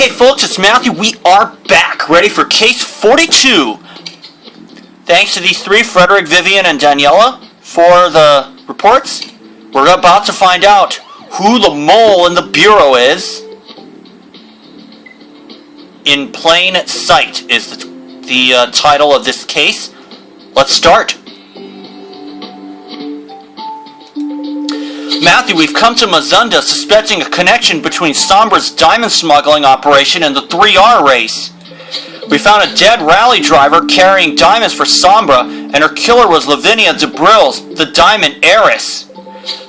Okay, folks, it's Matthew. We are back, ready for case 42. Thanks to these three, Frederick, Vivian, and Daniela, for the reports. We're about to find out who the mole in the bureau is. In plain sight is the title of this case. Let's start. Matthew, we've come to Mazunda suspecting a connection between Sombra's diamond smuggling operation and the 3R race. We found a dead rally driver carrying diamonds for Sombra, and her killer was Lavinia DeBrills, the diamond heiress.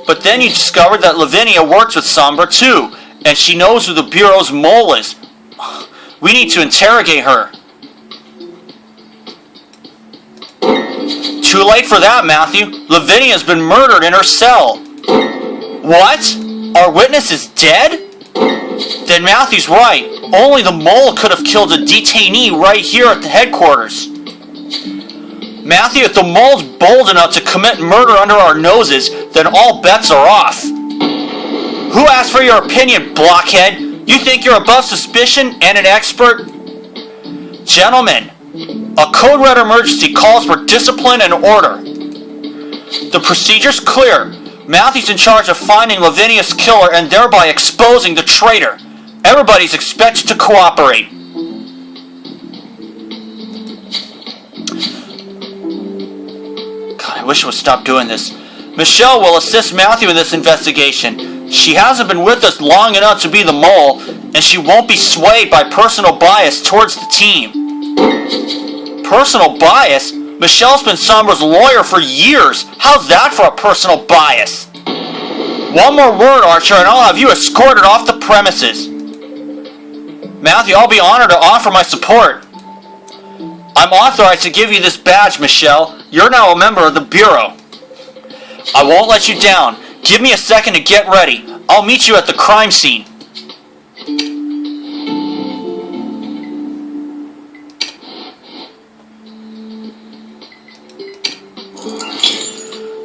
But then you discovered that Lavinia works with Sombra too, and she knows who the Bureau's mole is. We need to interrogate her. Too late for that, Matthew. Lavinia's been murdered in her cell. What? Our witness is dead? Then Matthew's right. Only the mole could have killed a detainee right here at the headquarters. Matthew, if the mole's bold enough to commit murder under our noses, then all bets are off. Who asked for your opinion, blockhead? You think you're above suspicion and an expert? Gentlemen, a code red emergency calls for discipline and order. The procedure's clear. Matthew's in charge of finding Lavinia's killer and thereby exposing the traitor. Everybody's expected to cooperate. God, I wish I would stop doing this. Michelle will assist Matthew in this investigation. She hasn't been with us long enough to be the mole, and she won't be swayed by personal bias towards the team. Personal bias? Michelle's been Sombra's lawyer for years. How's that for a personal bias? One more word, Archer, and I'll have you escorted off the premises. Matthew, I'll be honored to offer my support. I'm authorized to give you this badge, Michelle. You're now a member of the Bureau. I won't let you down. Give me a second to get ready. I'll meet you at the crime scene.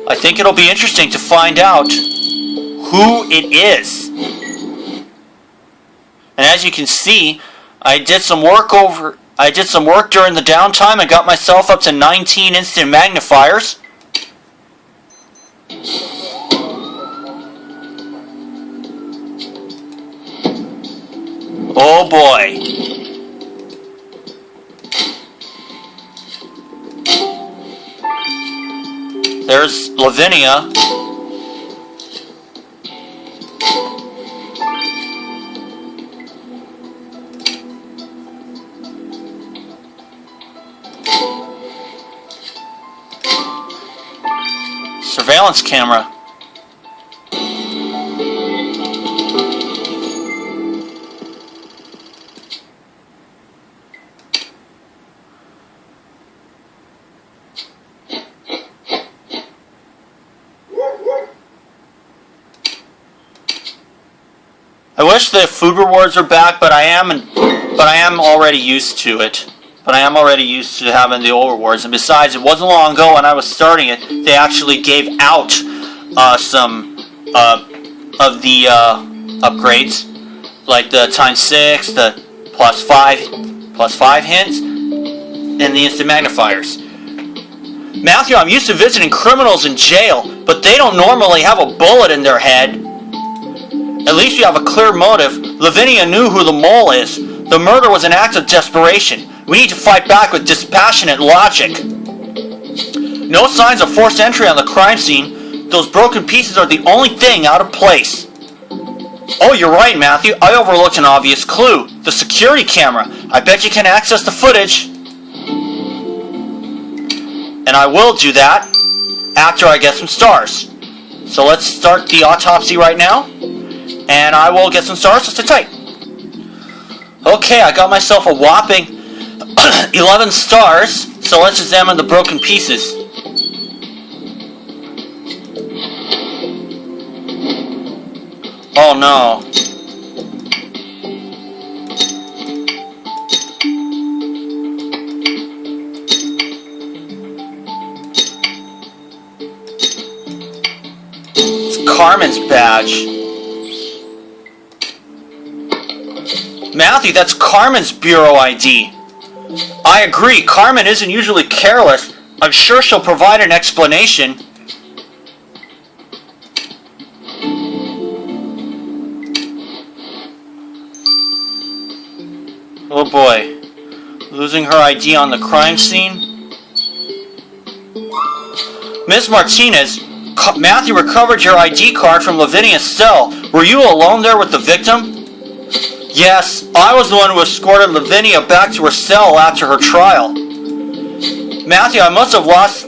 I think it'll be interesting to find out who it is. And as you can see, I did some work during the downtime and got myself up to 19 instant magnifiers. Oh boy. There's Lavinia. Surveillance camera. I wish the food rewards were back, but I am already used to it. But I am already used to having the old rewards, and besides, it wasn't long ago when I was starting it, they actually gave out some of the upgrades, like the ×6, the +5 hints, and the instant magnifiers. Matthew, I'm used to visiting criminals in jail, but they don't normally have a bullet in their head. At least you have a clear motive. Lavinia knew who the mole is. The murder was an act of desperation. We need to fight back with dispassionate logic. No signs of forced entry on the crime scene. Those broken pieces are the only thing out of place. Oh, you're right, Matthew. I overlooked an obvious clue. The security camera. I bet you can access the footage. And I will do that after I get some stars. So let's start the autopsy right now. And I will get some stars. So sit tight. Okay, I got myself a whopping 11 stars. So let's examine the broken pieces. Oh no. It's Carmen's badge. Matthew, that's Carmen's bureau ID. I agree, Carmen isn't usually careless. I'm sure she'll provide an explanation. Oh boy. Losing her ID on the crime scene? Ms. Martinez, Matthew recovered your ID card from Lavinia's cell. Were you alone there with the victim? Yes, I was the one who escorted Lavinia back to her cell after her trial. Matthew, I must have lost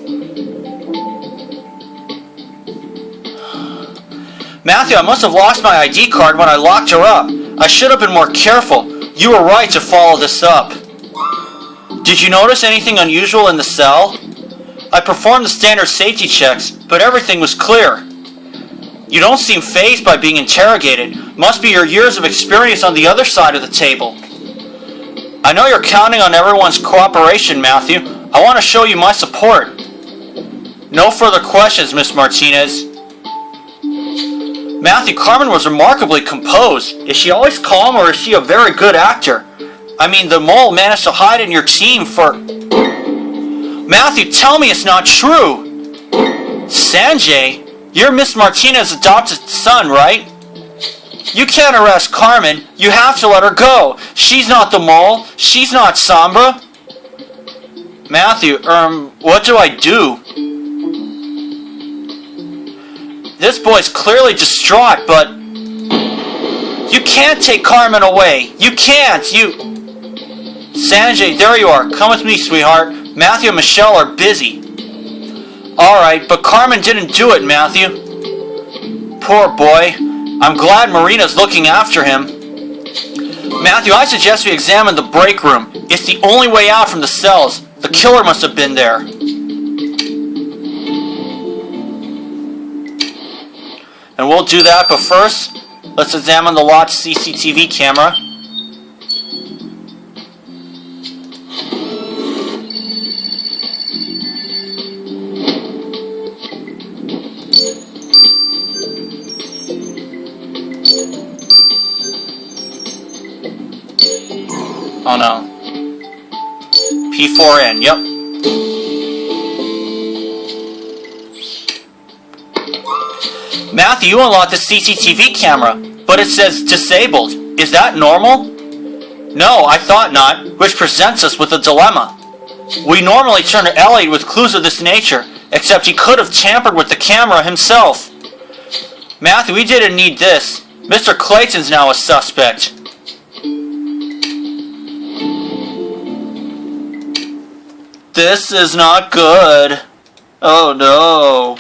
my ID card when I locked her up. I should have been more careful. You were right to follow this up. Did you notice anything unusual in the cell? I performed the standard safety checks, but everything was clear. You don't seem fazed by being interrogated. Must be your years of experience on the other side of the table. I know you're counting on everyone's cooperation, Matthew. I want to show you my support. No further questions, Miss Martinez. Matthew, Carmen was remarkably composed. Is she always calm, or is she a very good actor? I mean, the mole managed to hide in your team for... Matthew, tell me it's not true! Sanjay, you're Miss Martinez's adopted son, right? You can't arrest Carmen. You have to let her go. She's not the mole. She's not Sombra. Matthew, what do I do? This boy's clearly distraught, but... You can't take Carmen away. You can't. Sanjay, there you are. Come with me, sweetheart. Matthew and Michelle are busy. Alright, but Carmen didn't do it, Matthew. Poor boy. I'm glad Marina's looking after him. Matthew, I suggest we examine the break room. It's the only way out from the cells. The killer must have been there. And we'll do that, but first, let's examine the lot's CCTV camera. Oh no. P4N, yep. Matthew, you unlocked the CCTV camera, but it says disabled. Is that normal? No, I thought not, which presents us with a dilemma. We normally turn to Elliot with clues of this nature, except he could have tampered with the camera himself. Matthew, we didn't need this. Mr. Clayton's now a suspect. This is not good. Oh no.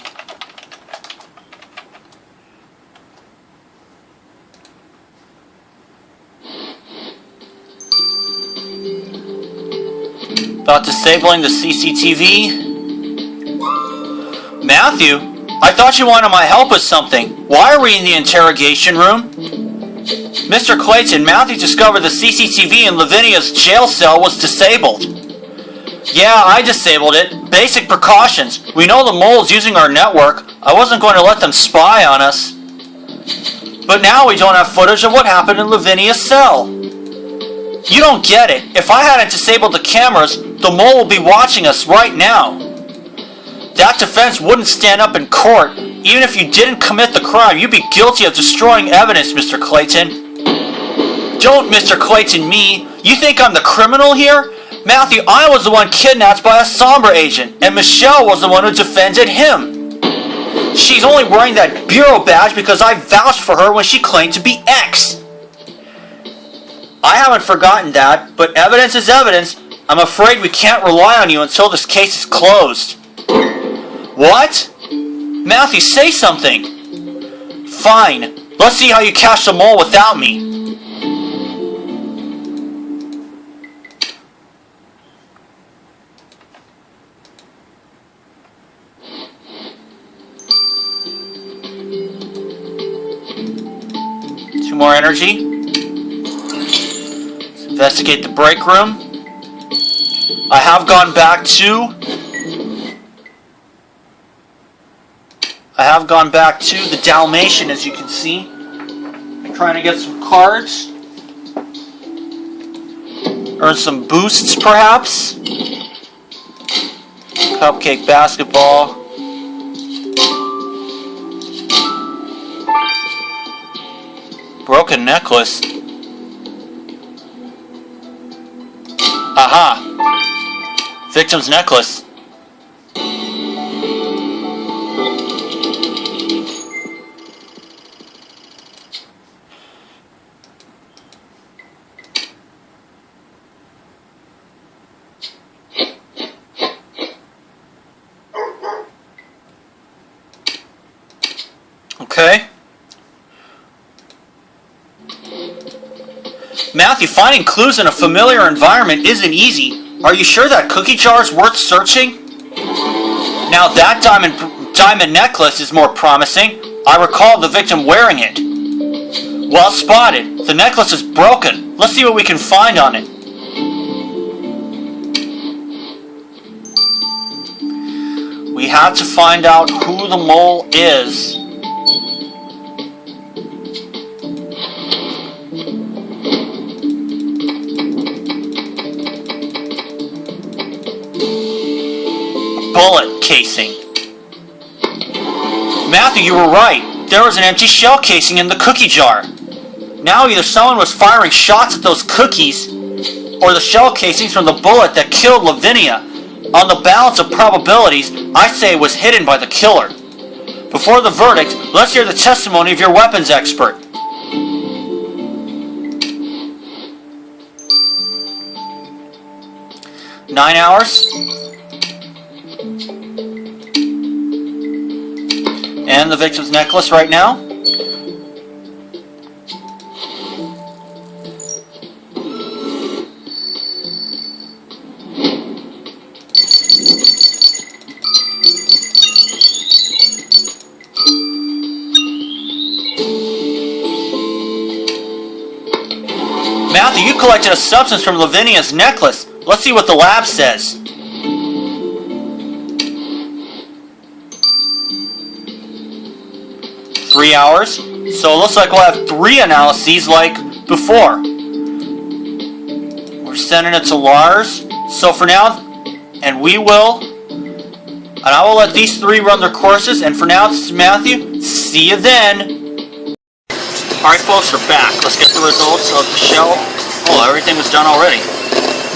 About disabling the CCTV. Matthew, I thought you wanted my help with something. Why are we in the interrogation room? Mr. Clayton, Matthew discovered the CCTV in Lavinia's jail cell was disabled. Yeah, I disabled it. Basic precautions. We know the mole's using our network. I wasn't going to let them spy on us. But now we don't have footage of what happened in Lavinia's cell. You don't get it. If I hadn't disabled the cameras, the mole will be watching us right now. That defense wouldn't stand up in court. Even if you didn't commit the crime, you'd be guilty of destroying evidence, Mr. Clayton. Don't Mr. Clayton me. You think I'm the criminal here? Matthew, I was the one kidnapped by a Sombra agent, and Michelle was the one who defended him. She's only wearing that bureau badge because I vouched for her when she claimed to be X. I haven't forgotten that, but evidence is evidence. I'm afraid we can't rely on you until this case is closed. What? Matthew, say something. Fine. Let's see how you catch the mole without me. More energy. Let's investigate the break room. I have gone back to the Dalmatian, as you can see. I'm trying to get some cards. Earn some boosts, perhaps? Cupcake basketball. Broken necklace. Aha! Victim's necklace. Okay. Matthew, finding clues in a familiar environment isn't easy. Are you sure that cookie jar is worth searching? Now that diamond necklace is more promising. I recall the victim wearing it. Well spotted. The necklace is broken. Let's see what we can find on it. We have to find out who the mole is. Bullet casing. Matthew, you were right. There was an empty shell casing in the cookie jar. Now either someone was firing shots at those cookies or the shell casings from the bullet that killed Lavinia. On the balance of probabilities, I say it was hidden by the killer. Before the verdict, let's hear the testimony of your weapons expert. "9 hours. And the victim's necklace right now. Matthew, you collected a substance from Lavinia's necklace. Let's see what the lab says. "3 hours. So it looks like we'll have 3 analyses like before. We're sending it to Lars. So for now, and I will let these 3 run their courses. And for now, this is Matthew. See you then." Alright folks, we're back. Let's get the results of the shell. Oh, everything was done already.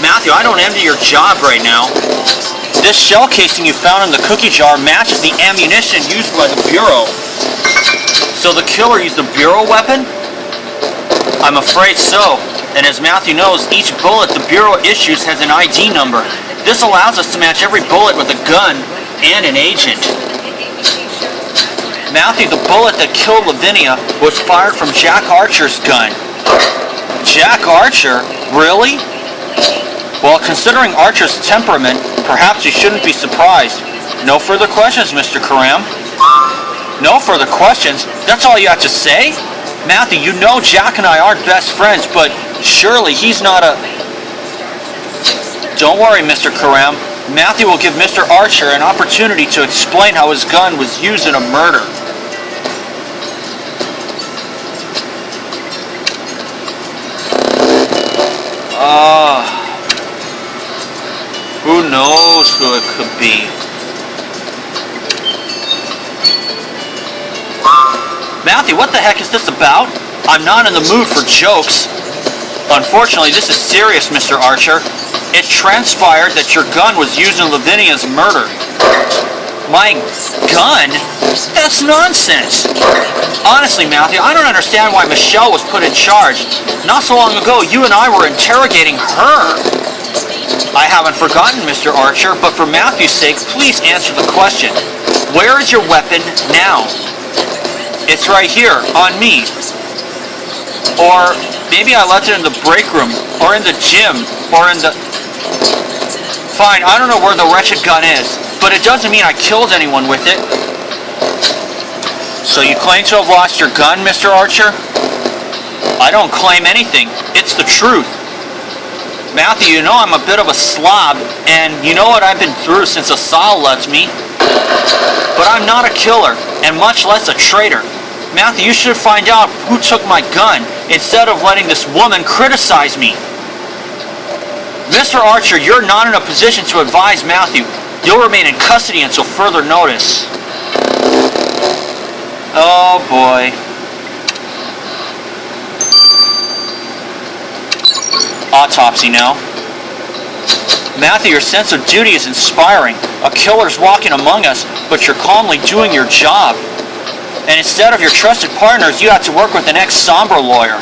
Matthew, I don't envy your job right now. This shell casing you found in the cookie jar matches the ammunition used by the Bureau. So the killer used a Bureau weapon? I'm afraid so. And as Matthew knows, each bullet the Bureau issues has an ID number. This allows us to match every bullet with a gun and an agent. Matthew, the bullet that killed Lavinia was fired from Jack Archer's gun. Jack Archer? Really? Well, considering Archer's temperament, perhaps you shouldn't be surprised. No further questions, Mr. Karam? No further questions? That's all you have to say? Matthew, you know Jack and I aren't best friends, but surely he's not a... Don't worry, Mr. Karam. Matthew will give Mr. Archer an opportunity to explain how his gun was used in a murder. Who knows who it could be? Matthew, what the heck is this about? I'm not in the mood for jokes. Unfortunately, this is serious, Mr. Archer. It transpired that your gun was used in Lavinia's murder. My gun? That's nonsense. Honestly, Matthew, I don't understand why Michelle was put in charge. Not so long ago, you and I were interrogating her. I haven't forgotten, Mr. Archer, but for Matthew's sake, please answer the question. Where is your weapon now? It's right here, on me. Or maybe I left it in the break room, or in the gym, or in the... Fine, I don't know where the wretched gun is, but it doesn't mean I killed anyone with it. So you claim to have lost your gun, Mr. Archer? I don't claim anything. It's the truth. Matthew, you know I'm a bit of a slob, and you know what I've been through since Asal left me. But I'm not a killer, and much less a traitor. Matthew, you should find out who took my gun, instead of letting this woman criticize me. Mr. Archer, you're not in a position to advise Matthew. You'll remain in custody until further notice. Oh boy. Autopsy now. Matthew, your sense of duty is inspiring. A killer's walking among us, but you're calmly doing your job. And instead of your trusted partners, you have to work with an ex-Sombra lawyer.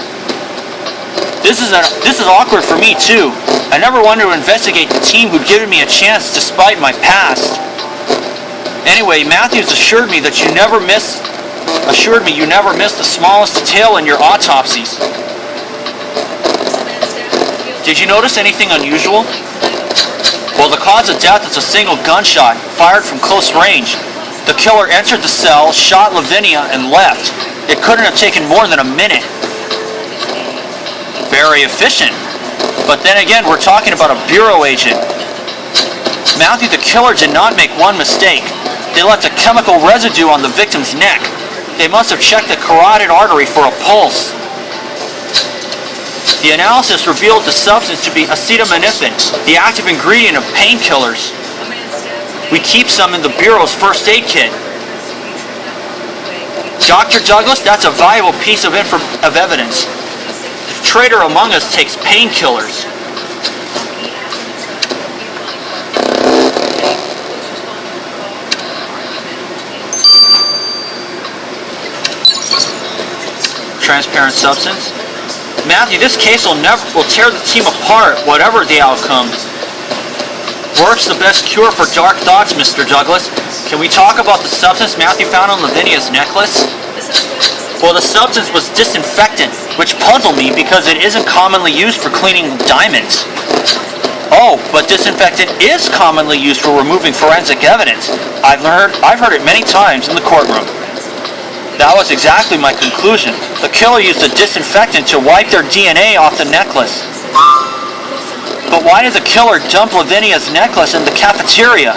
This is awkward for me too. I never wanted to investigate the team who'd given me a chance despite my past. Anyway, Matthews assured me you never missed the smallest detail in your autopsies. Did you notice anything unusual? Well, the cause of death is a single gunshot, fired from close range. The killer entered the cell, shot Lavinia, and left. It couldn't have taken more than a minute. Very efficient. But then again, we're talking about a bureau agent. Matthew, the killer did not make one mistake. They left a chemical residue on the victim's neck. They must have checked the carotid artery for a pulse. The analysis revealed the substance to be acetaminophen, the active ingredient of painkillers. We keep some in the Bureau's first aid kit. Dr. Douglas, that's a valuable piece of evidence. The traitor among us takes painkillers. Transparent substance. Matthew, this case will tear the team apart, whatever the outcome. Work's the best cure for dark thoughts, Mr. Douglas. Can we talk about the substance Matthew found on Lavinia's necklace? Well, the substance was disinfectant, which puzzled me because it isn't commonly used for cleaning diamonds. Oh, but disinfectant is commonly used for removing forensic evidence. I've heard it many times in the courtroom. That was exactly my conclusion. The killer used a disinfectant to wipe their DNA off the necklace. But why did the killer dump Lavinia's necklace in the cafeteria?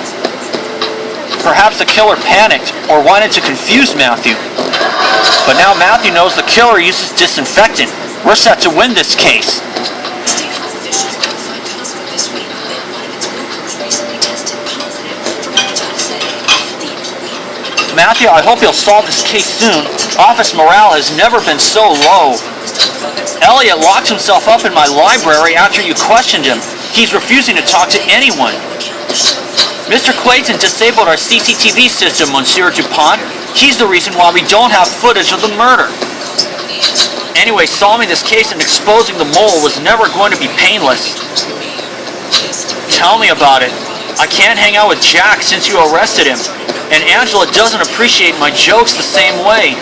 Perhaps the killer panicked or wanted to confuse Matthew. But now Matthew knows the killer uses disinfectant. We're set to win this case. Matthew, I hope you'll solve this case soon. Office morale has never been so low. Elliot locked himself up in my library after you questioned him. He's refusing to talk to anyone. Mr. Clayton disabled our CCTV system, Monsieur Dupont. He's the reason why we don't have footage of the murder. Anyway, solving this case and exposing the mole was never going to be painless. Tell me about it. I can't hang out with Jack since you arrested him. And Angela doesn't appreciate my jokes the same way.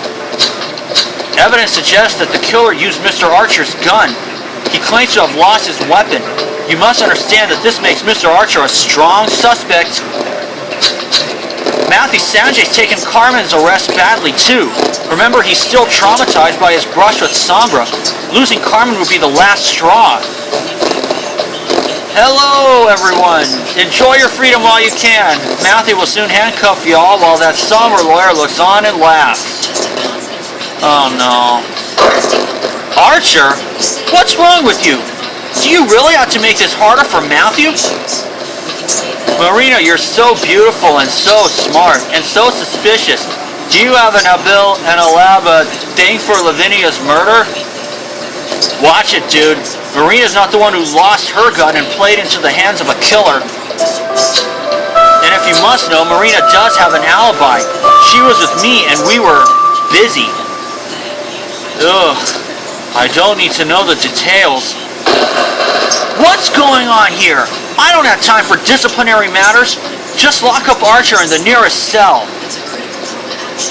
Evidence suggests that the killer used Mr. Archer's gun. He claims to have lost his weapon. You must understand that this makes Mr. Archer a strong suspect. Matthew, Sanjay's taken Carmen's arrest badly too. Remember, he's still traumatized by his brush with Sombra. Losing Carmen would be the last straw. Hello, everyone. Enjoy your freedom while you can. Matthew will soon handcuff y'all while that Sombra lawyer looks on and laughs. Oh, no. Archer? What's wrong with you? Do you really have to make this harder for Matthew? Marina, you're so beautiful and so smart and so suspicious. Do you have an Alaba thing for Lavinia's murder? Watch it, dude. Marina's not the one who lost her gun and played into the hands of a killer. And if you must know, Marina does have an alibi. She was with me and we were busy. Ugh. I don't need to know the details. What's going on here? I don't have time for disciplinary matters. Just lock up Archer in the nearest cell.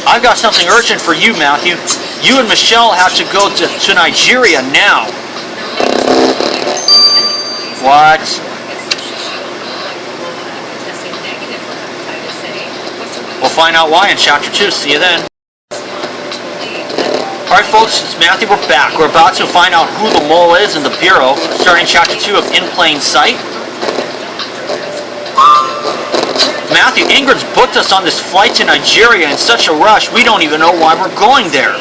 I've got something urgent for you, Matthew. You and Michelle have to go to Nigeria now. What? We'll find out why in Chapter 2. See you then. Alright folks, it's Matthew, we're back. We're about to find out who the mole is in the Bureau, starting Chapter 2 of In Plain Sight. Matthew, Ingrid's booked us on this flight to Nigeria in such a rush, we don't even know why we're going there.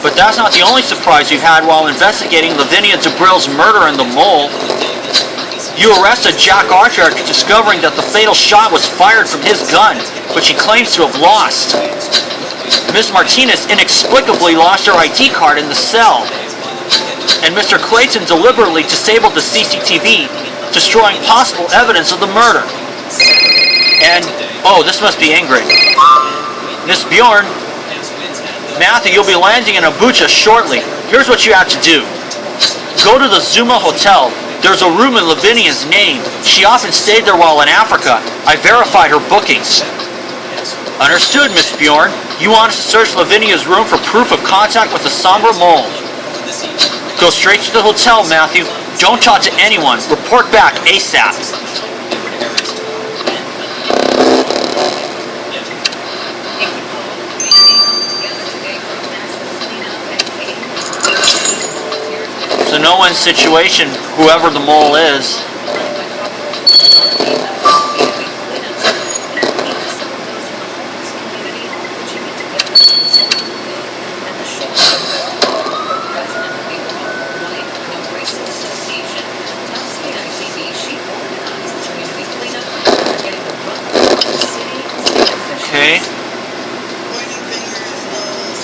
But that's not the only surprise we've had while investigating Lavinia Dubrill's murder and the mole. You arrested Jack Archer after discovering that the fatal shot was fired from his gun, which he claims to have lost. Ms. Martinez inexplicably lost her ID card in the cell. And Mr. Clayton deliberately disabled the CCTV, destroying possible evidence of the murder. And, oh, this must be Ingrid. Miss Bjorn, Matthew, you'll be landing in Abuja shortly. Here's what you have to do. Go to the Zuma Hotel. There's a room in Lavinia's name. She often stayed there while in Africa. I verified her bookings. Understood, Miss Bjorn. You want us to search Lavinia's room for proof of contact with the Sombra mole. Go straight to the hotel, Matthew. Don't talk to anyone. Report back ASAP. It's a no-win situation, whoever the mole is. Okay.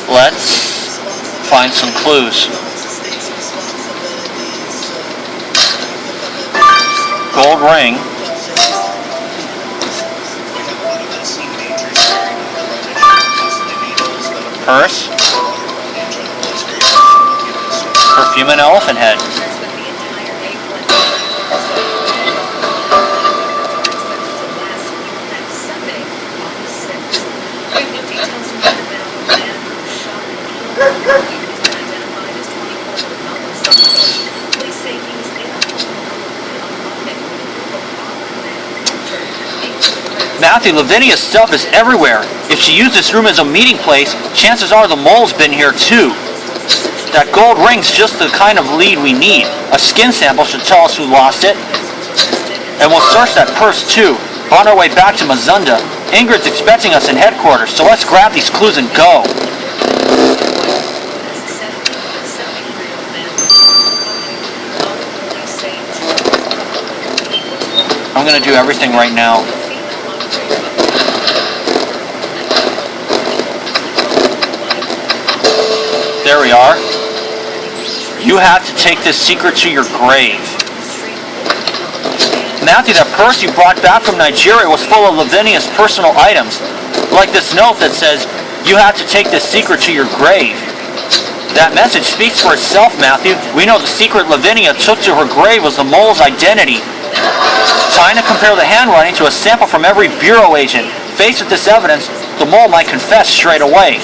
Let's find some clues. Gold ring. Purse. Perfume and elephant head. Matthew, Lavinia's stuff is everywhere. If she used this room as a meeting place, chances are the mole's been here too. That gold ring's just the kind of lead we need. A skin sample should tell us who lost it. And we'll search that purse too. On our way back to Mazunda. Ingrid's expecting us in headquarters, so let's grab these clues and go. I'm gonna do everything right now. There we are. You have to take this secret to your grave. Matthew, that purse you brought back from Nigeria was full of Lavinia's personal items. Like this note that says, you have to take this secret to your grave. That message speaks for itself, Matthew. We know the secret Lavinia took to her grave was the mole's identity. Trying to compare the handwriting to a sample from every bureau agent. Faced with this evidence, the mole might confess straight away.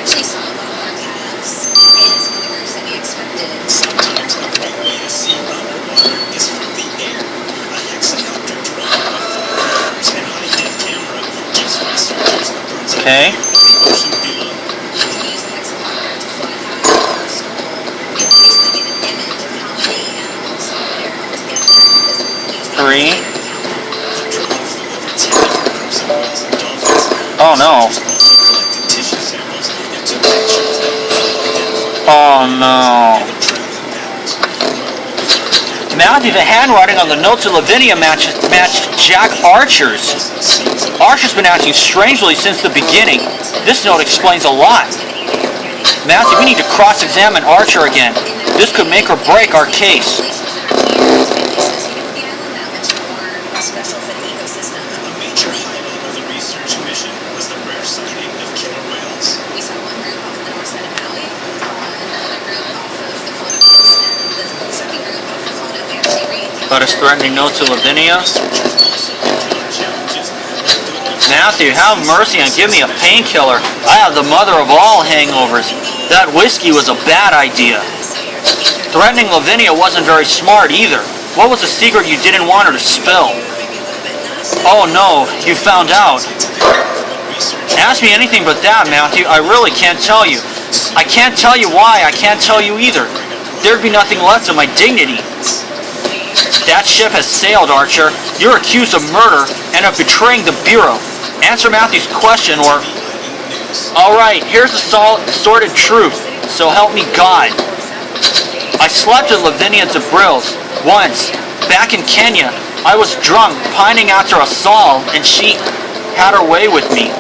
Actually saw a lot more calves in his universe than he expected. Sometimes the right way to see underwater is from the air. A hexacopter drone with 4 motors and high-def camera gives researchers a bird's eye view of the ocean below. You can use the hexacopter to fly high over a school. You can basically get an image of how many animals are there altogether. 3. The drone flew over 10 different groups of whales and dolphins. Oh no. Also collected tissue samples and took pictures that will identify Oh no. and the traveling patterns. Matthew, the handwriting on the note to Lavinia matched Jack Archer's. Archer's been acting strangely since the beginning. This note explains a lot. Matthew, we need to cross-examine Archer again. This could make or break our case. Special for the ecosystem. A major highlight of the research mission was the rare sighting of killer whales. We saw one group off the north side of Maui, another group off of the Kona coast, and the second group off of Kona. We actually re-encountered. Got his threatening note to Lavinia. Researchers also encountered challenges like good enough Matthew, have mercy and give me a painkiller. I have the mother of all hangovers. That whiskey was a bad idea. Threatening Lavinia wasn't very smart either. What was the secret you didn't want her to spill? Oh no, you found out. Ask me anything but that, Matthew. I really can't tell you. I can't tell you why. I can't tell you either. There'd be nothing left of my dignity. That ship has sailed, Archer. You're accused of murder and of betraying the Bureau. Answer Matthew's question or... Alright, here's the sordid truth. So help me God. I slept at Lavinia de Brill's. Once, back in Kenya, I was drunk, pining after a Saul, and she had her way with me.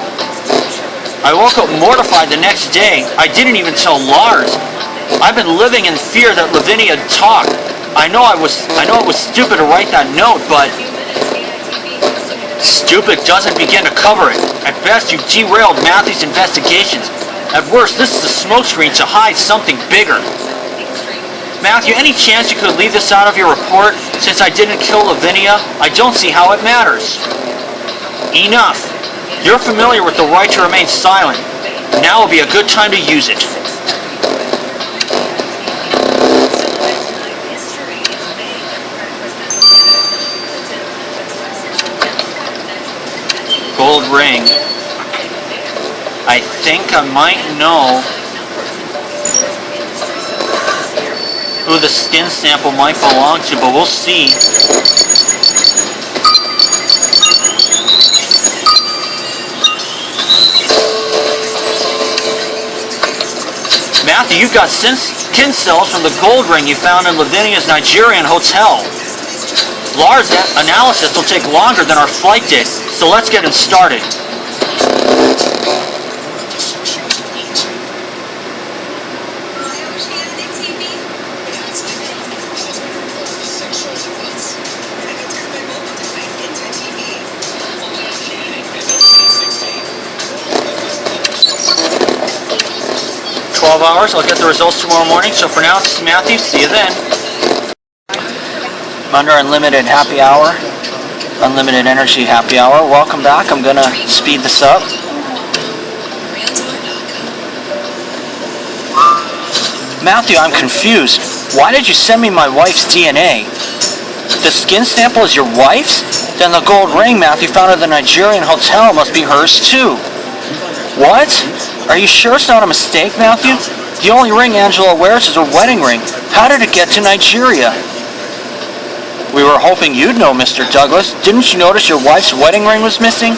I woke up mortified the next day. I didn't even tell Lars. I've been living in fear that Lavinia talked. I know it was stupid to write that note, but stupid doesn't begin to cover it. At best, you derailed Matthew's investigations. At worst, this is a smokescreen to hide something bigger. Matthew, any chance you could leave this out of your report? Since I didn't kill Lavinia, I don't see how it matters. Enough. You're familiar with the right to remain silent. Now will be a good time to use it. Gold ring. I think I might know who the skin sample might belong to, but we'll see. Matthew, you've got skin cells from the gold ring you found in Lavinia's Nigerian hotel. Lars' analysis will take longer than our flight did, so let's get him started. Hours. I'll get the results tomorrow morning. So for now, this is Matthew. See you then. I'm under unlimited happy hour. Unlimited energy happy hour. Welcome back. I'm going to speed this up. Matthew, I'm confused. Why did you send me my wife's DNA? The skin sample is your wife's? Then the gold ring Matthew found at the Nigerian hotel must be hers too. What? Are you sure it's not a mistake, Matthew? The only ring Angela wears is her wedding ring. How did it get to Nigeria? We were hoping you'd know, Mr. Douglas. Didn't you notice your wife's wedding ring was missing?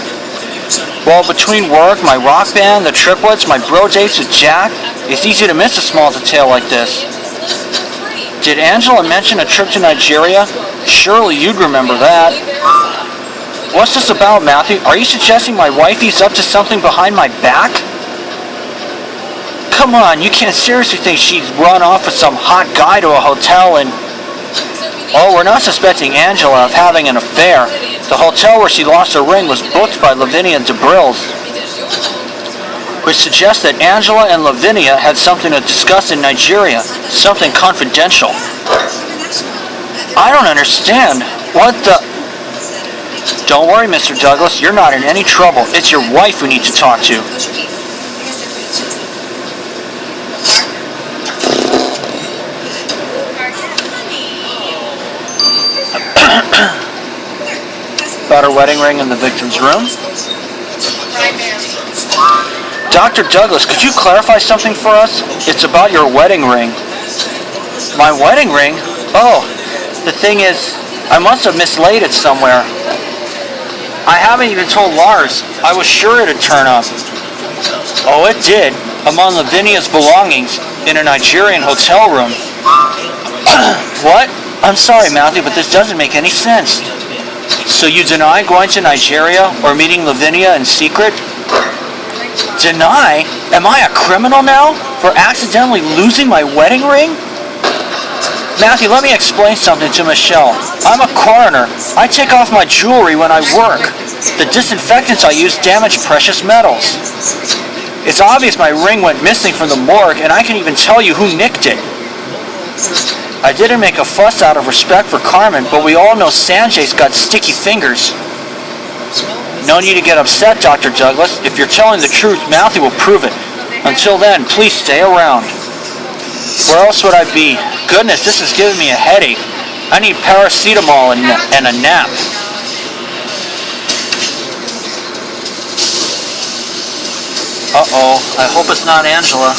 Well, between work, my rock band, the triplets, my bro dates with Jack, it's easy to miss a small detail like this. Did Angela mention a trip to Nigeria? Surely you'd remember that. What's this about, Matthew? Are you suggesting my wifey's up to something behind my back? Come on, you can't seriously think she's run off with some hot guy to a hotel and... Oh, we're not suspecting Angela of having an affair. The hotel where she lost her ring was booked by Lavinia DeBrills, which suggests that Angela and Lavinia had something to discuss in Nigeria, something confidential. I don't understand. What the... Don't worry, Mr. Douglas, you're not in any trouble. It's your wife we need to talk to. About her wedding ring in the victim's room. Dr. Douglas, could you clarify something for us? It's about your wedding ring. My wedding ring? Oh, the thing is, I must have mislaid it somewhere. I haven't even told Lars. I was sure it'd turn up. Oh, it did. Among Lavinia's belongings in a Nigerian hotel room. What? I'm sorry, Matthew, but this doesn't make any sense. So you deny going to Nigeria or meeting Lavinia in secret? Deny? Am I a criminal now for accidentally losing my wedding ring? Matthew, let me explain something to Michelle. I'm a coroner. I take off my jewelry when I work. The disinfectants I use damage precious metals. It's obvious my ring went missing from the morgue, and I can even tell you who nicked it. I didn't make a fuss out of respect for Carmen, but we all know Sanjay's got sticky fingers. No need to get upset, Dr. Douglas. If you're telling the truth, Matthew will prove it. Until then, please stay around. Where else would I be? Goodness, this is giving me a headache. I need paracetamol and a nap. Uh-oh, I hope it's not Angela.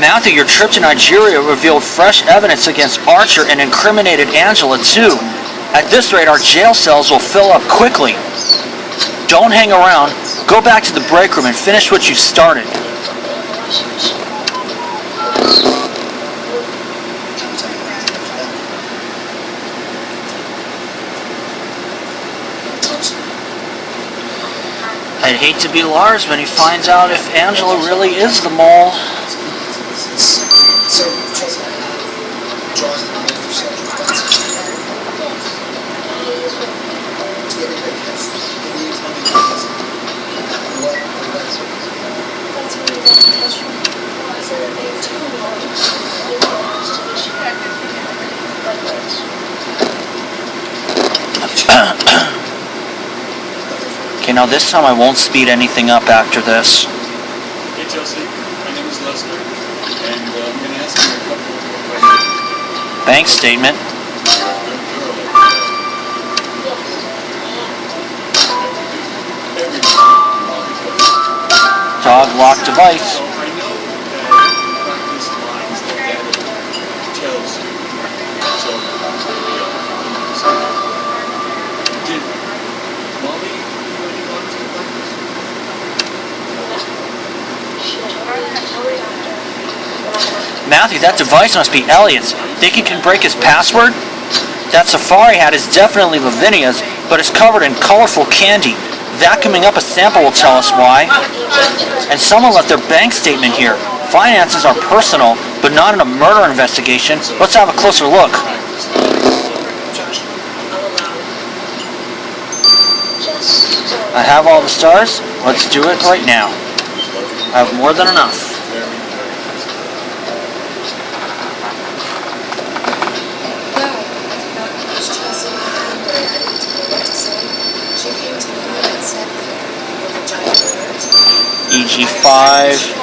Matthew, your trip to Nigeria revealed fresh evidence against Archer and incriminated Angela too. At this rate, our jail cells will fill up quickly. Don't hang around. Go back to the break room and finish what you started. I'd hate to be Lars when he finds out if Angela really is the mole. Okay, now this time I won't speed anything up after this. Hey Chelsea, my name is Lester, and I'm going to ask you a couple of questions. Bank statement. Dog lock device. So I know that you practice lines that Daddy tells you. So, did Molly do any lines to practice? Matthew, that device must be Elliot's. Think he can break his password? That Safari hat is definitely Lavinia's, but it's covered in colorful candy. Vacuuming up a sample will tell us why. And someone left their bank statement here. Finances are personal, but not in a murder investigation. Let's have a closer look. I have all the stars. Let's do it right now. I have more than enough. EG5.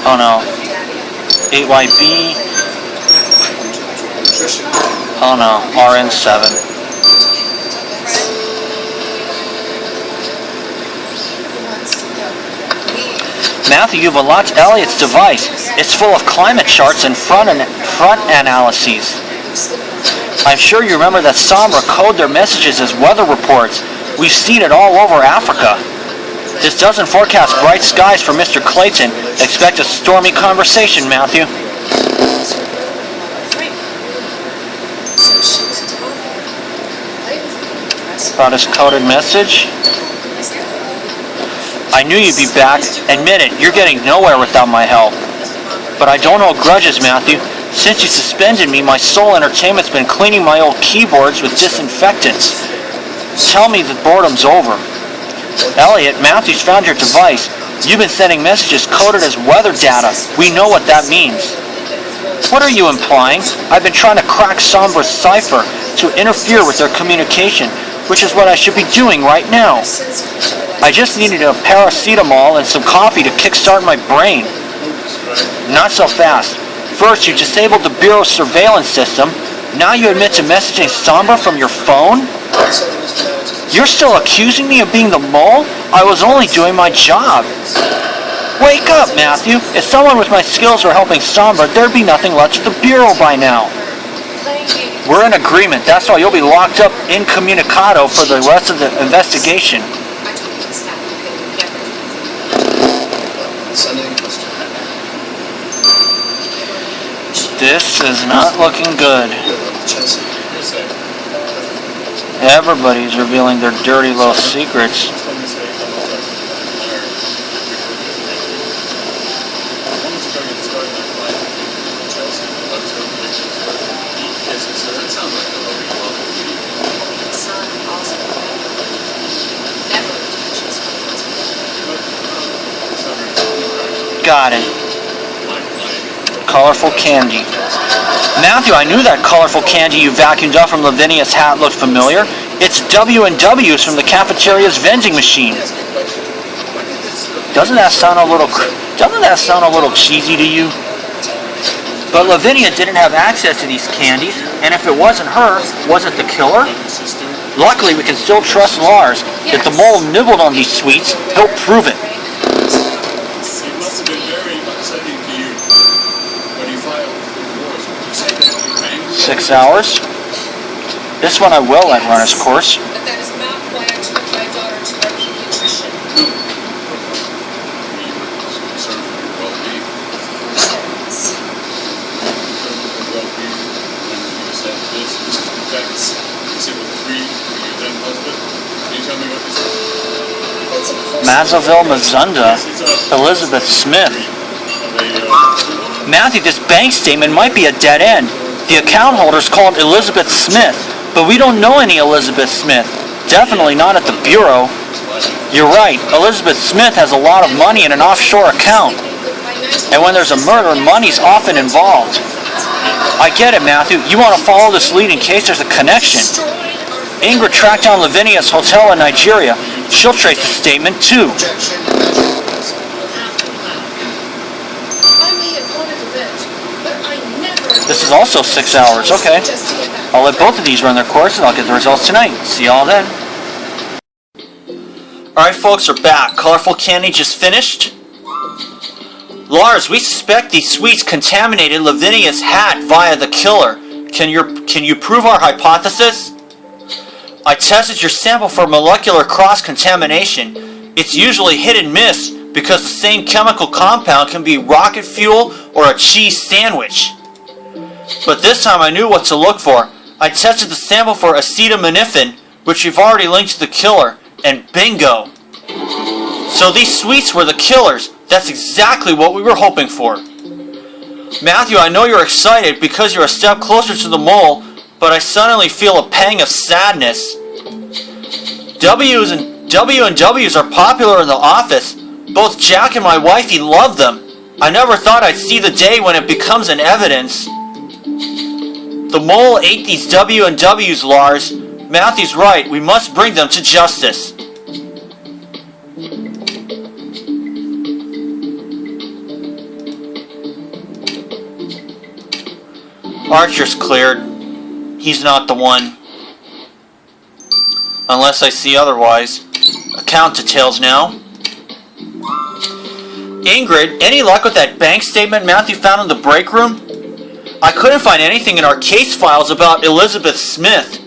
Oh no. 8YB. Oh no. RN7. Matthew, you've unlocked Elliot's device. It's full of climate charts and front analyses. I'm sure you remember that Sombra code their messages as weather reports. We've seen it all over Africa. This doesn't forecast bright skies for Mr. Clayton. Expect a stormy conversation, Matthew. About his coded message. I knew you'd be back. Admit it, you're getting nowhere without my help. But I don't hold grudges, Matthew. Since you suspended me, my sole entertainment's been cleaning my old keyboards with disinfectants. Tell me that boredom's over. Elliot, Matthew's found your device. You've been sending messages coded as weather data. We know what that means. What are you implying? I've been trying to crack Sombra's cipher to interfere with their communication, which is what I should be doing right now. I just needed a paracetamol and some coffee to kickstart my brain. Not so fast. First, you disabled the Bureau's surveillance system. Now you admit to messaging Sombra from your phone? You're still accusing me of being the mole? I was only doing my job. Wake up, Matthew. If someone with my skills were helping Sombra, there'd be nothing left at the Bureau by now. We're in agreement. That's why you'll be locked up incommunicado for the rest of the investigation. This is not looking good. Everybody's revealing their dirty little secrets. Got it. Colorful candy. Matthew, I knew that colorful candy you vacuumed up from Lavinia's hat looked familiar. It's W&W's from the cafeteria's vending machine. Doesn't that sound a little cheesy to you? But Lavinia didn't have access to these candies, and if it wasn't her, was it the killer? Luckily, we can still trust Lars. If the mole nibbled on these sweets, he'll prove it. 6 hours. This one I will let run its course. But that is not why I took my daughter to our pediatrician. Mazaville Mazunda, Elizabeth Smith. Matthew, this bank statement might be a dead end. The account holder's called Elizabeth Smith, but we don't know any Elizabeth Smith. Definitely not at the Bureau. You're right, Elizabeth Smith has a lot of money in an offshore account. And when there's a murder, money's often involved. I get it, Matthew. You want to follow this lead in case there's a connection. Ingrid tracked down Lavinia's hotel in Nigeria. She'll trace the statement, too. This is also 6 hours. Okay. I'll let both of these run their course, and I'll get the results tonight. See y'all then. Alright, folks, we're back. Colorful candy just finished. Lars, we suspect these sweets contaminated Lavinia's hat via the killer. Can you prove our hypothesis? I tested your sample for molecular cross-contamination. It's usually hit and miss because the same chemical compound can be rocket fuel or a cheese sandwich. But this time I knew what to look for. I tested the sample for acetaminophen, which we've already linked to the killer, and bingo! So these sweets were the killers. That's exactly what we were hoping for. Matthew, I know you're excited because you're a step closer to the mole, but I suddenly feel a pang of sadness. W&Ws are popular in the office. Both Jack and my wifey love them. I never thought I'd see the day when it becomes an evidence. The mole ate these W&Ws, Lars. Matthew's right. We must bring them to justice. Archer's cleared. He's not the one. Unless I see otherwise. Account details now. Ingrid, any luck with that bank statement Matthew found in the break room? I couldn't find anything in our case files about Elizabeth Smith.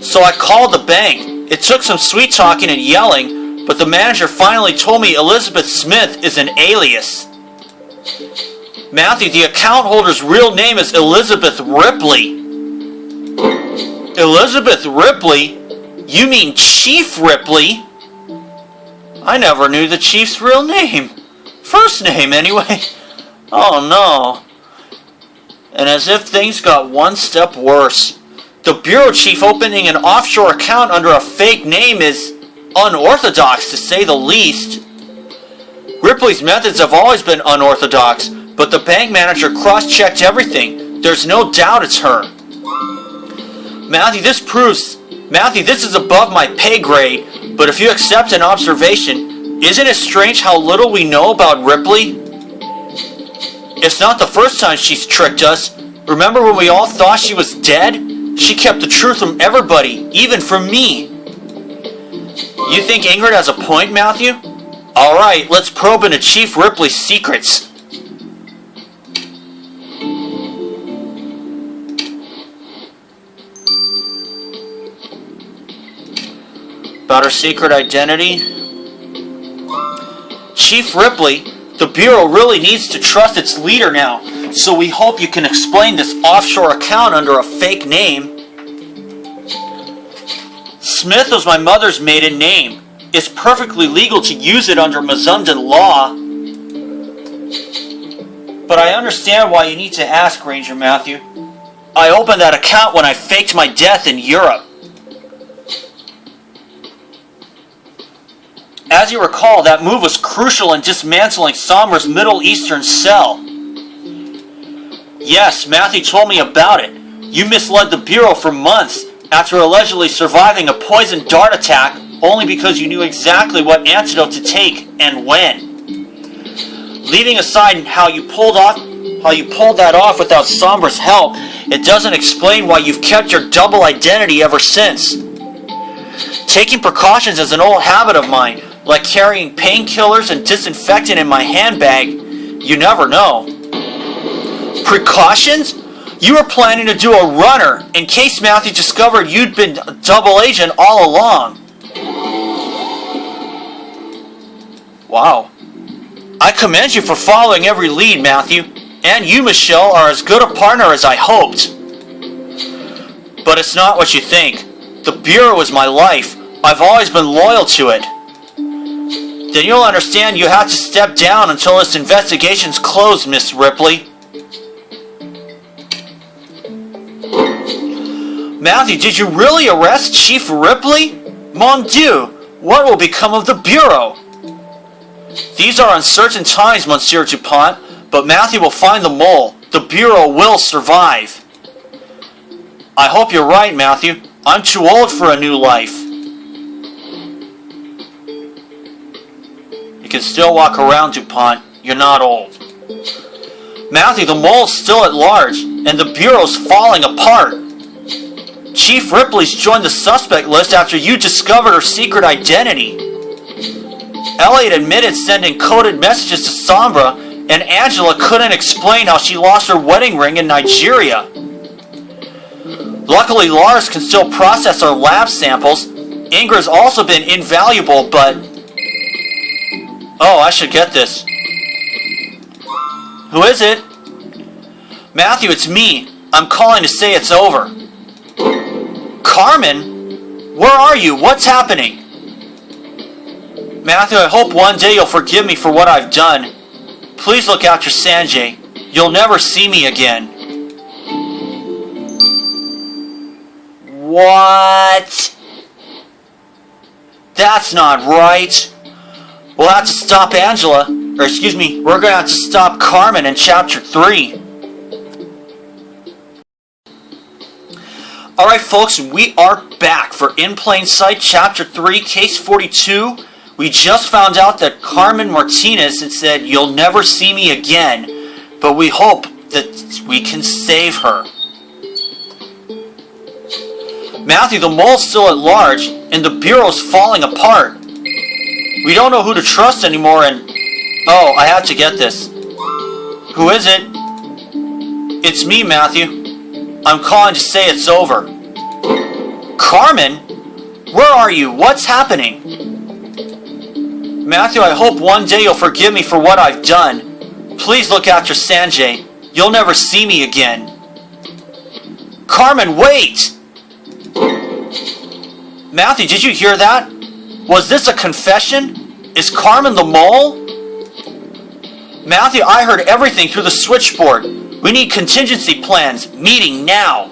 So I called the bank. It took some sweet talking and yelling, but the manager finally told me Elizabeth Smith is an alias. Matthew, the account holder's real name is Elizabeth Ripley. Elizabeth Ripley? You mean Chief Ripley? I never knew the Chief's real name. First name, anyway. Oh, no. And as if things got one step worse, the bureau chief opening an offshore account under a fake name is unorthodox, to say the least. Ripley's methods have always been unorthodox, but the bank manager cross-checked everything. There's no doubt it's her. Matthew, this is above my pay grade, but if you accept an observation, isn't it strange how little we know about Ripley? It's not the first time she's tricked us. Remember when we all thought she was dead? She kept the truth from everybody, even from me. You think Ingrid has a point, Matthew? Alright, let's probe into Chief Ripley's secrets. About her secret identity? Chief Ripley, the Bureau really needs to trust its leader now, so we hope you can explain this offshore account under a fake name. Smith was my mother's maiden name. It's perfectly legal to use it under Mazundan law. But I understand why you need to ask, Ranger Matthew. I opened that account when I faked my death in Europe. As you recall, that move was crucial in dismantling Somra's Middle Eastern cell. Yes, Matthew told me about it. You misled the Bureau for months after allegedly surviving a poison dart attack only because you knew exactly what antidote to take and when. Leaving aside how you pulled that off without Somra's help, it doesn't explain why you've kept your double identity ever since. Taking precautions is an old habit of mine, like carrying painkillers and disinfectant in my handbag. You never know. Precautions? You were planning to do a runner in case Matthew discovered you'd been a double agent all along. Wow. I commend you for following every lead, Matthew. And you, Michelle, are as good a partner as I hoped. But it's not what you think. The Bureau is my life. I've always been loyal to it. Then you'll understand you have to step down until this investigation's closed, Miss Ripley. Matthew, did you really arrest Chief Ripley? Mon Dieu, what will become of the Bureau? These are uncertain times, Monsieur Dupont, but Matthew will find the mole. The Bureau will survive. I hope you're right, Matthew. I'm too old for a new life. You can still walk around, Dupont. You're not old. Matthew, the mole's still at large, and the Bureau's falling apart. Chief Ripley's joined the suspect list after you discovered her secret identity. Elliot admitted sending coded messages to Sombra, and Angela couldn't explain how she lost her wedding ring in Nigeria. Luckily, Lars can still process our lab samples. Ingra's also been invaluable, but... Oh, I should get this. Who is it? Matthew, it's me. I'm calling to say it's over. Carmen? Where are you? What's happening? Matthew, I hope one day you'll forgive me for what I've done. Please look after Sanjay. You'll never see me again. What? That's not right. We'll have to stop Angela. Or excuse me, we're going to have to stop Carmen in Chapter 3. Alright folks, we are back for In Plain Sight Chapter 3, Case 42. We just found out that Carmen Martinez had said, "You'll never see me again," but we hope that we can save her. Matthew, the mole's still at large, and the Bureau's falling apart. We don't know who to trust anymore, and... Oh, I have to get this. Who is it? It's me, Matthew. I'm calling to say it's over. Carmen? Where are you? What's happening? Matthew, I hope one day you'll forgive me for what I've done. Please look after Sanjay. You'll never see me again. Carmen, wait! Matthew, did you hear that? Was this a confession? Is Carmen the mole? Matthew, I heard everything through the switchboard. We need contingency plans. Meeting now.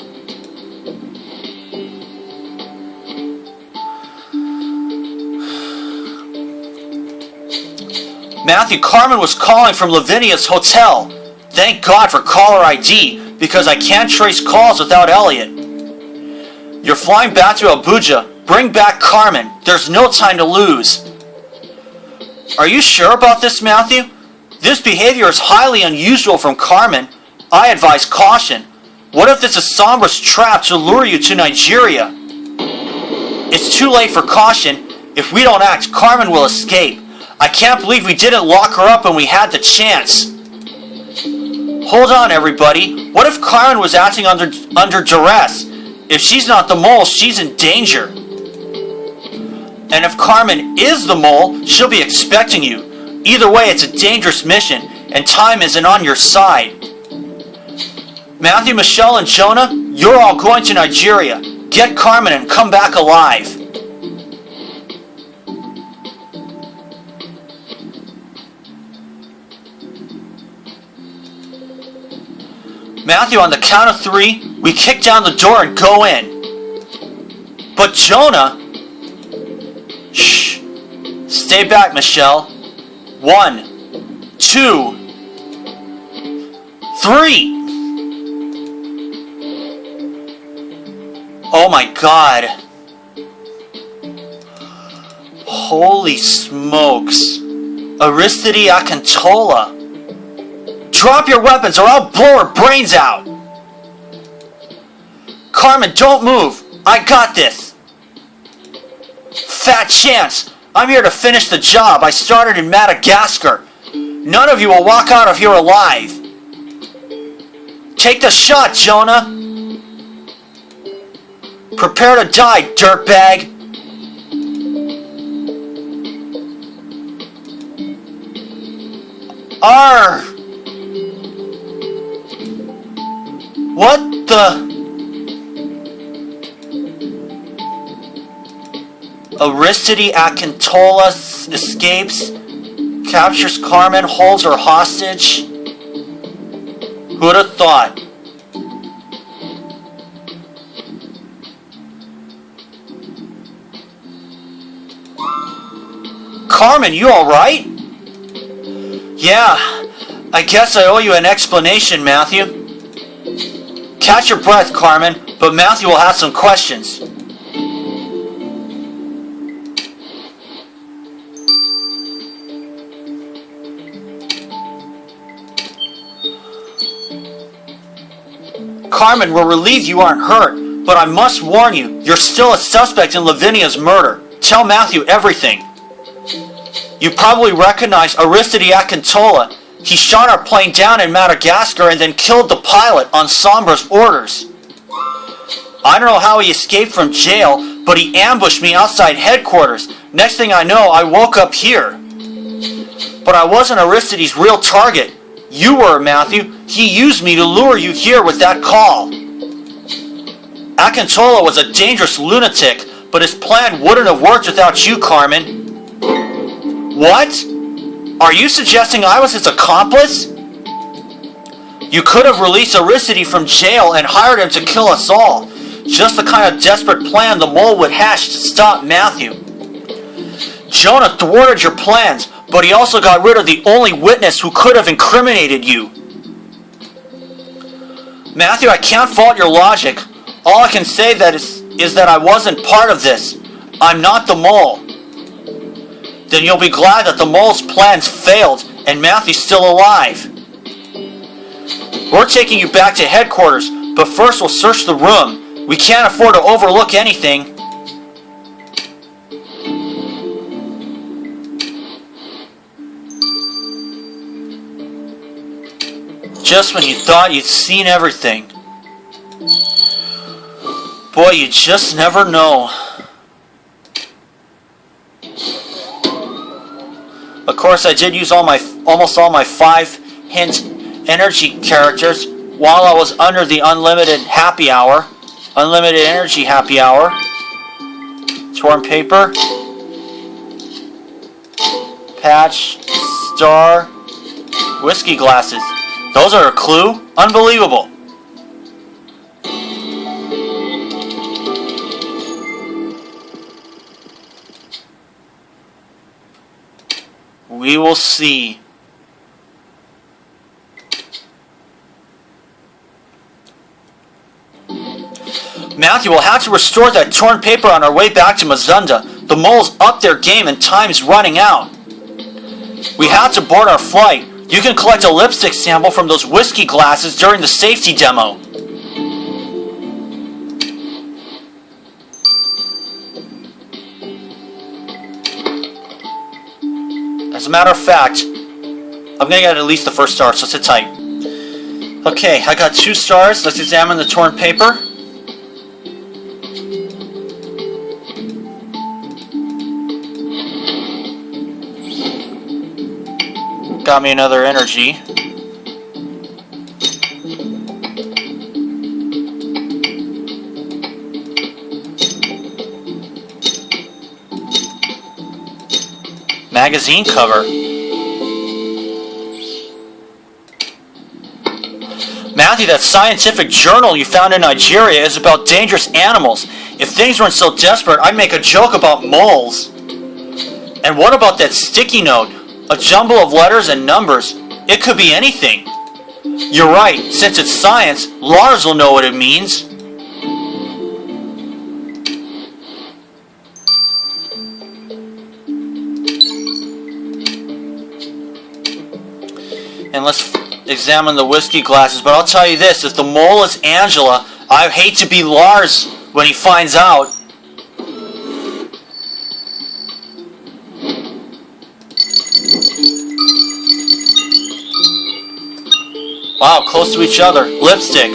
Matthew, Carmen was calling from Lavinia's hotel. Thank God for caller ID, because I can't trace calls without Elliot. You're flying back to Abuja. Bring back Carmen. There's no time to lose. Are you sure about this, Matthew? This behavior is highly unusual from Carmen. I advise caution. What if this is Sombra's trap to lure you to Nigeria? It's too late for caution. If we don't act, Carmen will escape. I can't believe we didn't lock her up when we had the chance. Hold on, everybody. What if Carmen was acting under duress? If she's not the mole, she's in danger. And if Carmen is the mole, she'll be expecting you. Either way, it's a dangerous mission, and time isn't on your side. Matthew, Michelle, and Jonah, you're all going to Nigeria. Get Carmen and come back alive. Matthew, on the count of 3, we kick down the door and go in. But Jonah... Shh. Stay back, Michelle. 1, 2, 3. Oh my God. Holy smokes. Aristide Akintola. Drop your weapons or I'll blow her brains out. Carmen, don't move. I got this. Fat chance. I'm here to finish the job I started in Madagascar. None of you will walk out of here alive. Take the shot, Jonah. Prepare to die, dirtbag. Arr! What the... Aristide Akintola escapes, captures Carmen, holds her hostage. Who would have thought? Carmen, you alright? Yeah, I guess I owe you an explanation, Matthew. Catch your breath, Carmen, but Matthew will have some questions. Carmen, we're relieved you aren't hurt, but I must warn you, you're still a suspect in Lavinia's murder. Tell Matthew everything. You probably recognize Aristide Akintola. He shot our plane down in Madagascar and then killed the pilot on Sombra's orders. I don't know how he escaped from jail, but he ambushed me outside headquarters. Next thing I know, I woke up here. But I wasn't Aristide's real target. You were, Matthew. He used me to lure you here with that call. Akintola was a dangerous lunatic, but his plan wouldn't have worked without you, Carmen. What? Are you suggesting I was his accomplice? You could have released Aristide from jail and hired him to kill us all. Just the kind of desperate plan the mole would hash to stop Matthew. Jonah thwarted your plans, but he also got rid of the only witness who could have incriminated you. Matthew, I can't fault your logic. All I can say is that I wasn't part of this. I'm not the mole. Then you'll be glad that the mole's plans failed and Matthew's still alive. We're taking you back to headquarters, but first we'll search the room. We can't afford to overlook anything. Just when you thought you'd seen everything. Boy, you just never know. Of course, I did use almost all my 5-hint energy characters while I was under the unlimited happy hour. Unlimited energy happy hour. Torn paper. Patch. Star. Whiskey glasses. Those are a clue? Unbelievable. We will see. Matthew will have to restore that torn paper on our way back to Mazunda. The moles upped their game and time's running out. We have to board our flight. You can collect a lipstick sample from those whiskey glasses during the safety demo. As a matter of fact, I'm going to get at least the first star, so sit tight. Okay, I got 2 stars. Let's examine the torn paper. Got me another energy. Magazine cover. Matthew, that scientific journal you found in Nigeria is about dangerous animals. If things weren't so desperate, I'd make a joke about moles. And what about that sticky note? A jumble of letters and numbers. It could be anything. You're right. Since it's science, Lars will know what it means. And let's examine the whiskey glasses. But I'll tell you this. If the mole is Angela, I hate to be Lars when he finds out. Wow, close to each other. Lipstick.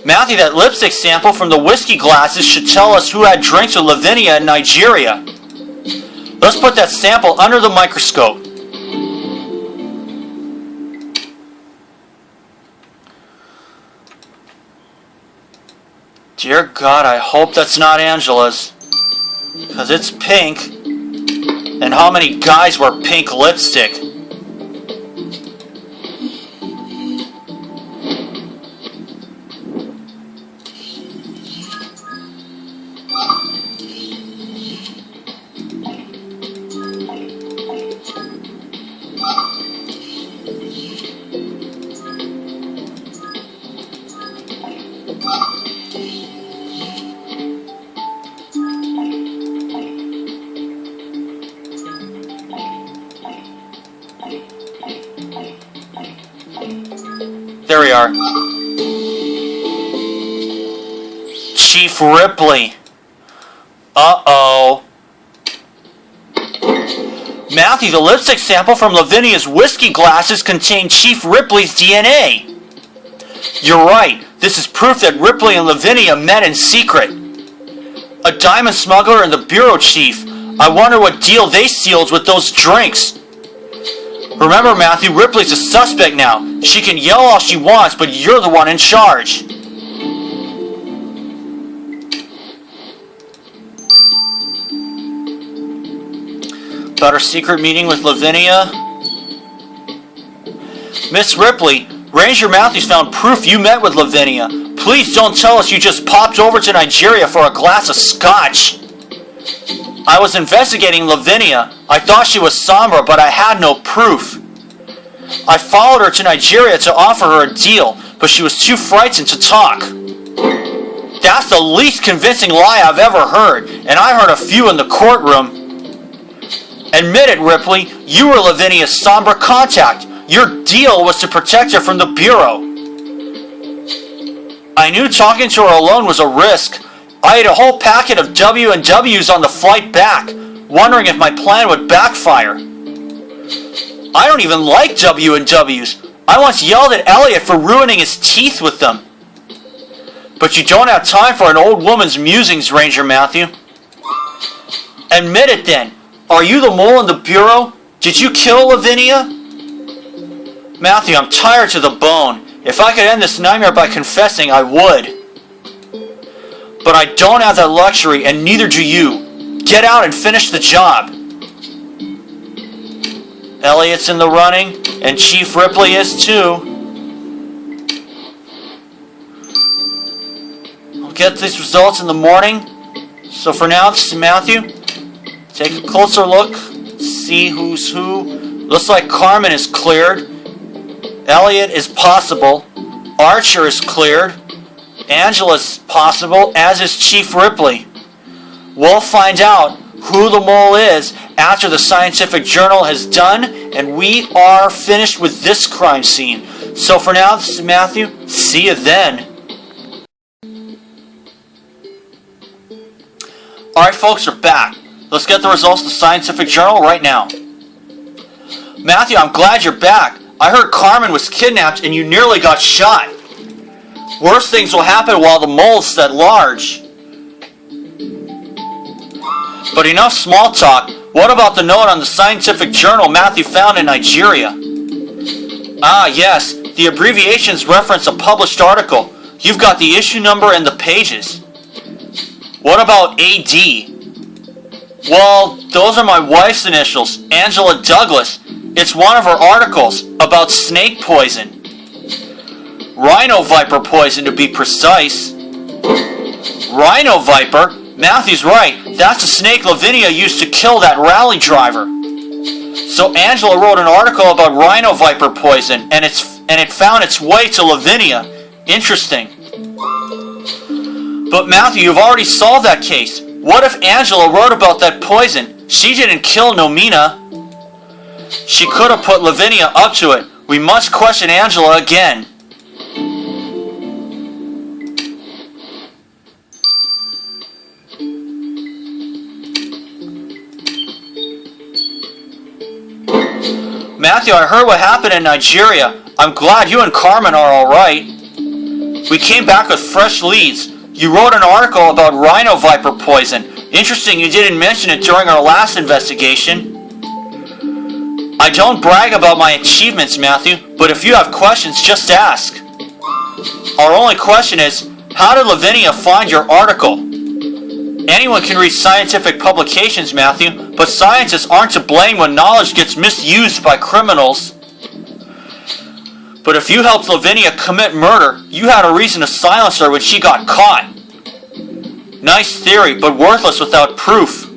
Matthew, that lipstick sample from the whiskey glasses should tell us who had drinks with Lavinia in Nigeria. Let's put that sample under the microscope. Dear God, I hope that's not Angela's. Because it's pink. And how many guys wear pink lipstick? There we are. Chief Ripley. Uh-oh. Matthew, the lipstick sample from Lavinia's whiskey glasses contained Chief Ripley's DNA. You're right. This is proof that Ripley and Lavinia met in secret. A diamond smuggler and the bureau chief. I wonder what deal they sealed with those drinks. Remember, Matthew, Ripley's a suspect now. She can yell all she wants, but you're the one in charge. About her secret meeting with Lavinia? Miss Ripley, Ranger Matthews found proof you met with Lavinia. Please don't tell us you just popped over to Nigeria for a glass of scotch. I was investigating Lavinia. I thought she was Sombra, but I had no proof. I followed her to Nigeria to offer her a deal, but she was too frightened to talk. That's the least convincing lie I've ever heard, and I heard a few in the courtroom. Admit it, Ripley, you were Lavinia's Sombra contact. Your deal was to protect her from the Bureau. I knew talking to her alone was a risk. I ate a whole packet of W&Ws on the flight back, wondering if my plan would backfire. I don't even like W&Ws. I once yelled at Elliot for ruining his teeth with them. But you don't have time for an old woman's musings, Ranger Matthew. Admit it then. Are you the mole in the Bureau? Did you kill Lavinia? Matthew, I'm tired to the bone. If I could end this nightmare by confessing, I would. But I don't have that luxury, and neither do you. Get out and finish the job. Elliot's in the running, and Chief Ripley is too. I'll get these results in the morning. So for now, this is Matthew. Take a closer look. See who's who. Looks like Carmen is cleared. Elliot is possible. Archer is cleared. Angela's possible, as is Chief Ripley. We'll find out who the mole is after the scientific journal has done, and we are finished with this crime scene. So for now, this is Matthew. See you then. Alright folks, we're back. Let's get the results of the scientific journal right now. Matthew, I'm glad you're back. I heard Carmen was kidnapped and you nearly got shot. Worse things will happen while the mole's at large. But enough small talk. What about the note on the scientific journal Matthew found in Nigeria? Ah, yes. The abbreviations reference a published article. You've got the issue number and the pages. What about AD? Well, those are my wife's initials, Angela Douglas. It's one of her articles about snake poison. Rhino viper poison, to be precise. Rhino viper? Matthew's right. That's the snake Lavinia used to kill that rally driver. So Angela wrote an article about rhino viper poison, and it found its way to Lavinia. Interesting. But Matthew, you've already solved that case. What if Angela wrote about that poison? She didn't kill Nomina. She could have put Lavinia up to it. We must question Angela again. Matthew, I heard what happened in Nigeria. I'm glad you and Carmen are alright. We came back with fresh leads. You wrote an article about rhino viper poison. Interesting you didn't mention it during our last investigation. I don't brag about my achievements, Matthew, but if you have questions, just ask. Our only question is, How did Lavinia find your article? Anyone can read scientific publications, Matthew, but scientists aren't to blame when knowledge gets misused by criminals. But if you helped Lavinia commit murder, you had a reason to silence her when she got caught. Nice theory, but worthless without proof.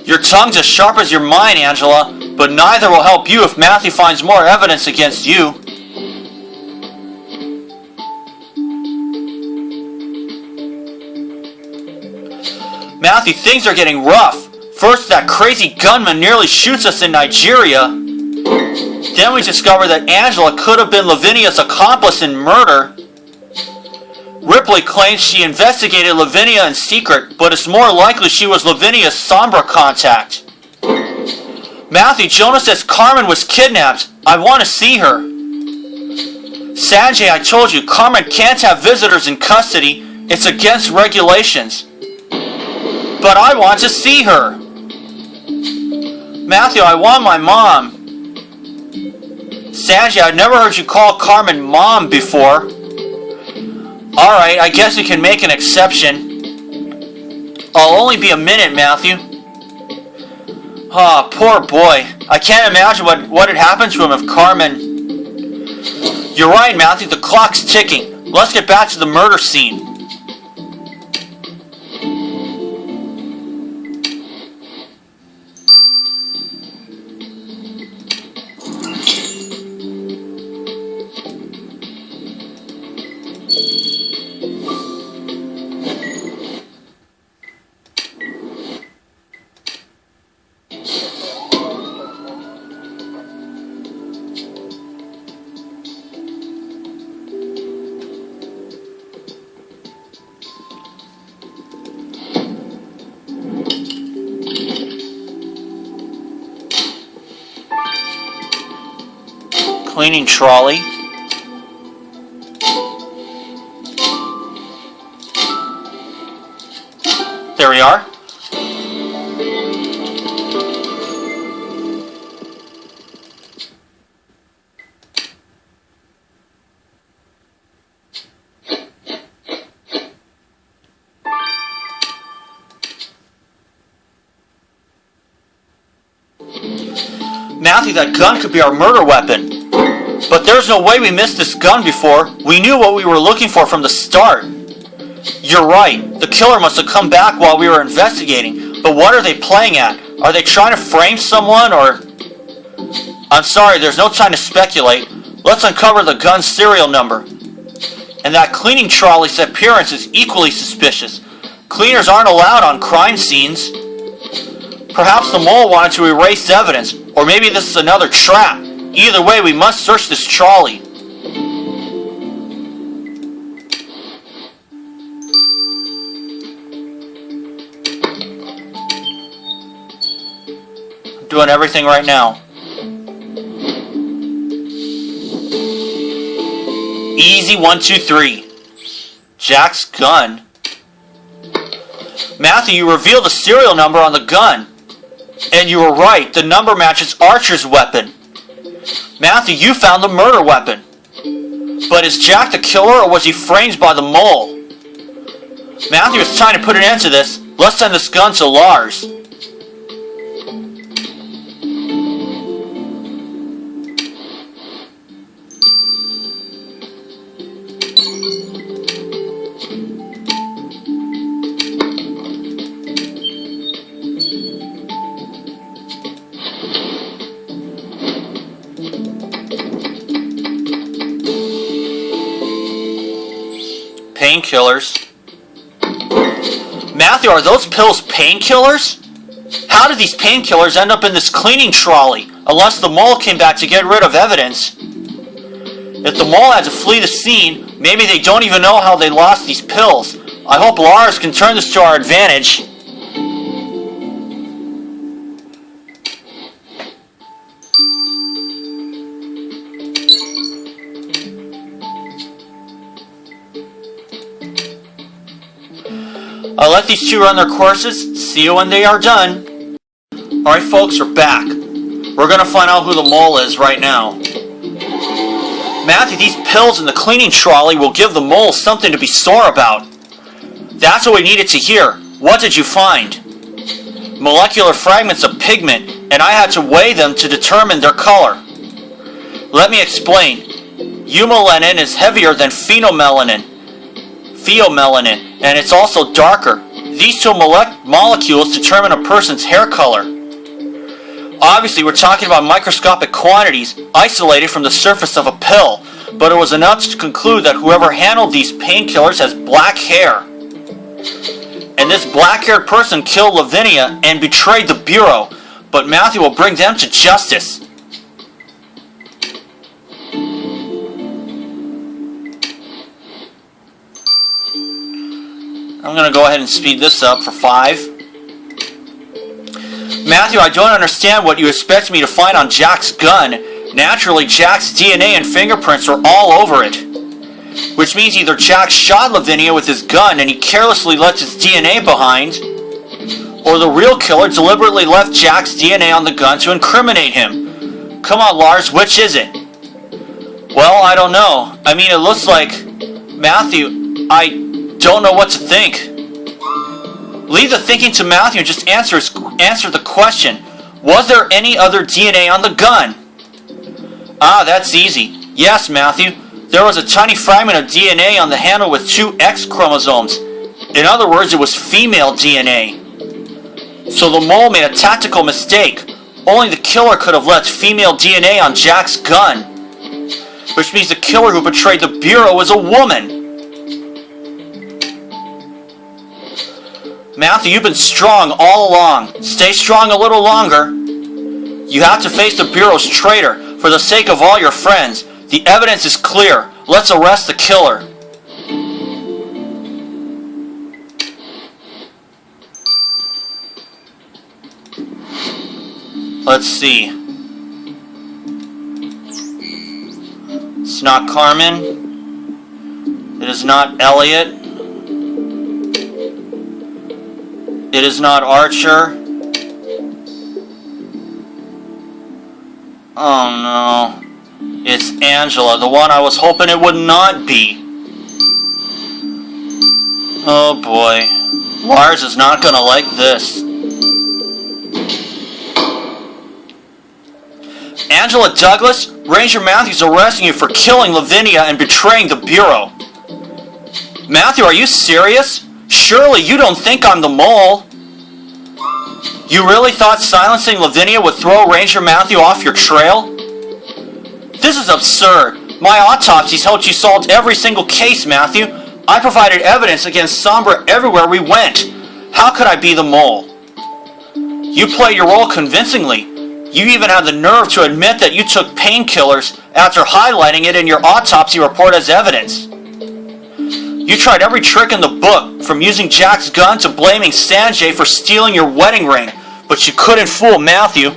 Your tongue's as sharp as your mind, Angela, but neither will help you if Matthew finds more evidence against you. Matthew, things are getting rough. First, that crazy gunman nearly shoots us in Nigeria. Then we discover that Angela could have been Lavinia's accomplice in murder. Ripley claims she investigated Lavinia in secret, but it's more likely she was Lavinia's Sombra contact. Matthew, Jonah says Carmen was kidnapped. I want to see her. Sanjay, I told you, Carmen can't have visitors in custody. It's against regulations. But I want to see her. Matthew, I want my mom. Sanjay, I've never heard you call Carmen mom before. Alright, I guess we can make an exception. I'll only be a minute, Matthew. Ah, poor boy. I can't imagine what had happened to him if Carmen... You're right, Matthew, the clock's ticking. Let's get back to the murder scene. Cleaning trolley. There we are. Matthew, that gun could be our murder weapon. But there's no way we missed this gun before. We knew what we were looking for from the start. You're right. The killer must have come back while we were investigating. But what are they playing at? Are they trying to frame someone or... I'm sorry, there's no time to speculate. Let's uncover the gun's serial number. And that cleaning trolley's appearance is equally suspicious. Cleaners aren't allowed on crime scenes. Perhaps the mole wanted to erase evidence, or maybe this is another trap. Either way, we must search this trolley. I'm doing everything right now. Easy 1, 2, 3. Jack's gun. Matthew, you revealed the serial number on the gun. And you were right, the number matches Archer's weapon. Matthew, you found the murder weapon. But is Jack the killer or was he framed by the mole? Matthew, it's time to put an end to this. Let's send this gun to Lars. Painkillers. Matthew, are those pills painkillers? How did these painkillers end up in this cleaning trolley? Unless the mole came back to get rid of evidence. If the mole had to flee the scene, maybe they don't even know how they lost these pills. I hope Lars can turn this to our advantage. I'll let these two run their courses. See you when they are done. Alright folks, we're back. We're gonna find out who the mole is right now. Matthew, these pills in the cleaning trolley will give the mole something to be sore about. That's what we needed to hear. What did you find? Molecular fragments of pigment, and I had to weigh them to determine their color. Let me explain. Eumelanin is heavier than pheomelanin, and it's also darker. These two molecules determine a person's hair color. Obviously, we're talking about microscopic quantities isolated from the surface of a pill, but it was enough to conclude that whoever handled these painkillers has black hair. And this black-haired person killed Lavinia and betrayed the Bureau, but Matthew will bring them to justice. I'm going to go ahead and speed this up for 5. Matthew, I don't understand what you expect me to find on Jack's gun. Naturally, Jack's DNA and fingerprints are all over it. Which means either Jack shot Lavinia with his gun and he carelessly left his DNA behind, or the real killer deliberately left Jack's DNA on the gun to incriminate him. Come on, Lars, which is it? Well, I don't know. I mean, it looks like... Matthew, I don't know what to think. Leave the thinking to Matthew and just answer the question. Was there any other DNA on the gun? Ah, that's easy. Yes, Matthew. There was a tiny fragment of DNA on the handle with 2 X chromosomes. In other words, it was female DNA. So the mole made a tactical mistake. Only the killer could have left female DNA on Jack's gun. Which means the killer who betrayed the Bureau was a woman. Matthew, you've been strong all along. Stay strong a little longer. You have to face the Bureau's traitor for the sake of all your friends. The evidence is clear. Let's arrest the killer. Let's see. It's not Carmen. It is not Elliot. It is not Archer. Oh no. It's Angela, the one I was hoping it would not be. Oh boy. Lars is not gonna like this. Angela Douglas, Ranger Matthews arresting you for killing Lavinia and betraying the Bureau. Matthew, are you serious? Surely you don't think I'm the mole. You really thought silencing Lavinia would throw Ranger Matthew off your trail? This is absurd. My autopsies helped you solve every single case, Matthew. I provided evidence against Sombra everywhere we went. How could I be the mole? You played your role convincingly. You even had the nerve to admit that you took painkillers after highlighting it in your autopsy report as evidence. You tried every trick in the book, from using Jack's gun to blaming Sanjay for stealing your wedding ring, but you couldn't fool Matthew.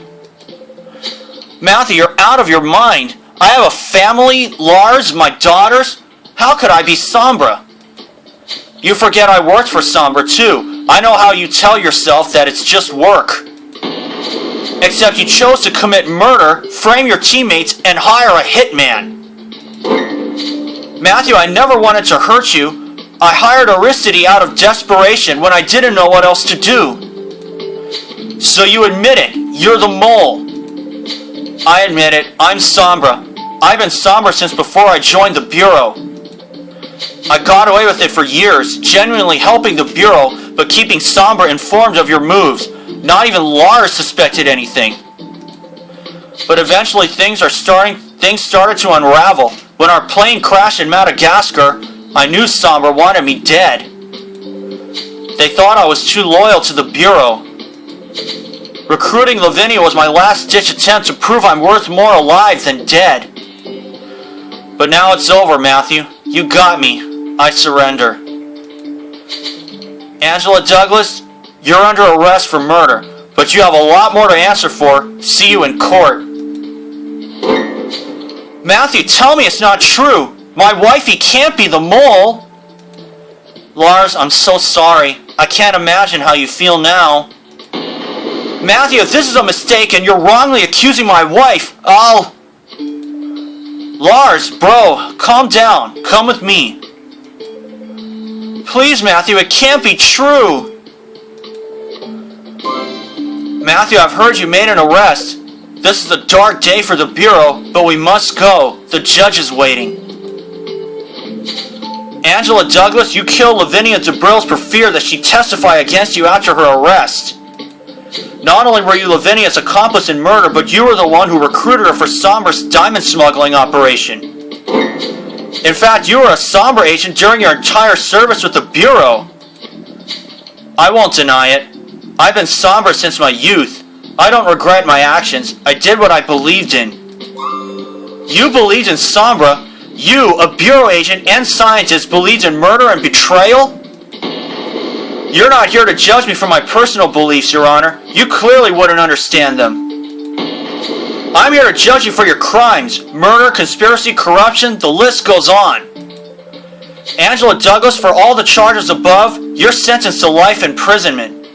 Matthew, you're out of your mind. I have a family, Lars, my daughters. How could I be Sombra? You forget I worked for Sombra too. I know how you tell yourself that it's just work. Except you chose to commit murder, frame your teammates, and hire a hitman. Matthew, I never wanted to hurt you. I hired Aristide out of desperation when I didn't know what else to do. So you admit it. You're the mole. I admit it. I'm Sombra. I've been Sombra since before I joined the Bureau. I got away with it for years, genuinely helping the Bureau, but keeping Sombra informed of your moves. Not even Lars suspected anything. But eventually things started to unravel. When our plane crashed in Madagascar, I knew Sombra wanted me dead. They thought I was too loyal to the Bureau. Recruiting Lavinia was my last-ditch attempt to prove I'm worth more alive than dead. But now it's over, Matthew. You got me. I surrender. Angela Douglas, you're under arrest for murder, but you have a lot more to answer for. See you in court. Matthew, tell me it's not true. My wifey can't be the mole. Lars, I'm so sorry. I can't imagine how you feel now. Matthew, if this is a mistake and you're wrongly accusing my wife, Lars, bro, calm down. Come with me. Please, Matthew, it can't be true. Matthew, I've heard you made an arrest. This is a dark day for the Bureau, but we must go. The judge is waiting. Angela Douglas, you killed Lavinia DeBrills for fear that she testify against you after her arrest. Not only were you Lavinia's accomplice in murder, but you were the one who recruited her for Sombra's diamond smuggling operation. In fact, you were a Sombra agent during your entire service with the Bureau. I won't deny it. I've been Sombra since my youth. I don't regret my actions. I did what I believed in. You believed in Sombra? You, a Bureau agent and scientist, believed in murder and betrayal? You're not here to judge me for my personal beliefs, Your Honor. You clearly wouldn't understand them. I'm here to judge you for your crimes. Murder, conspiracy, corruption, the list goes on. Angela Douglas, for all the charges above, you're sentenced to life imprisonment.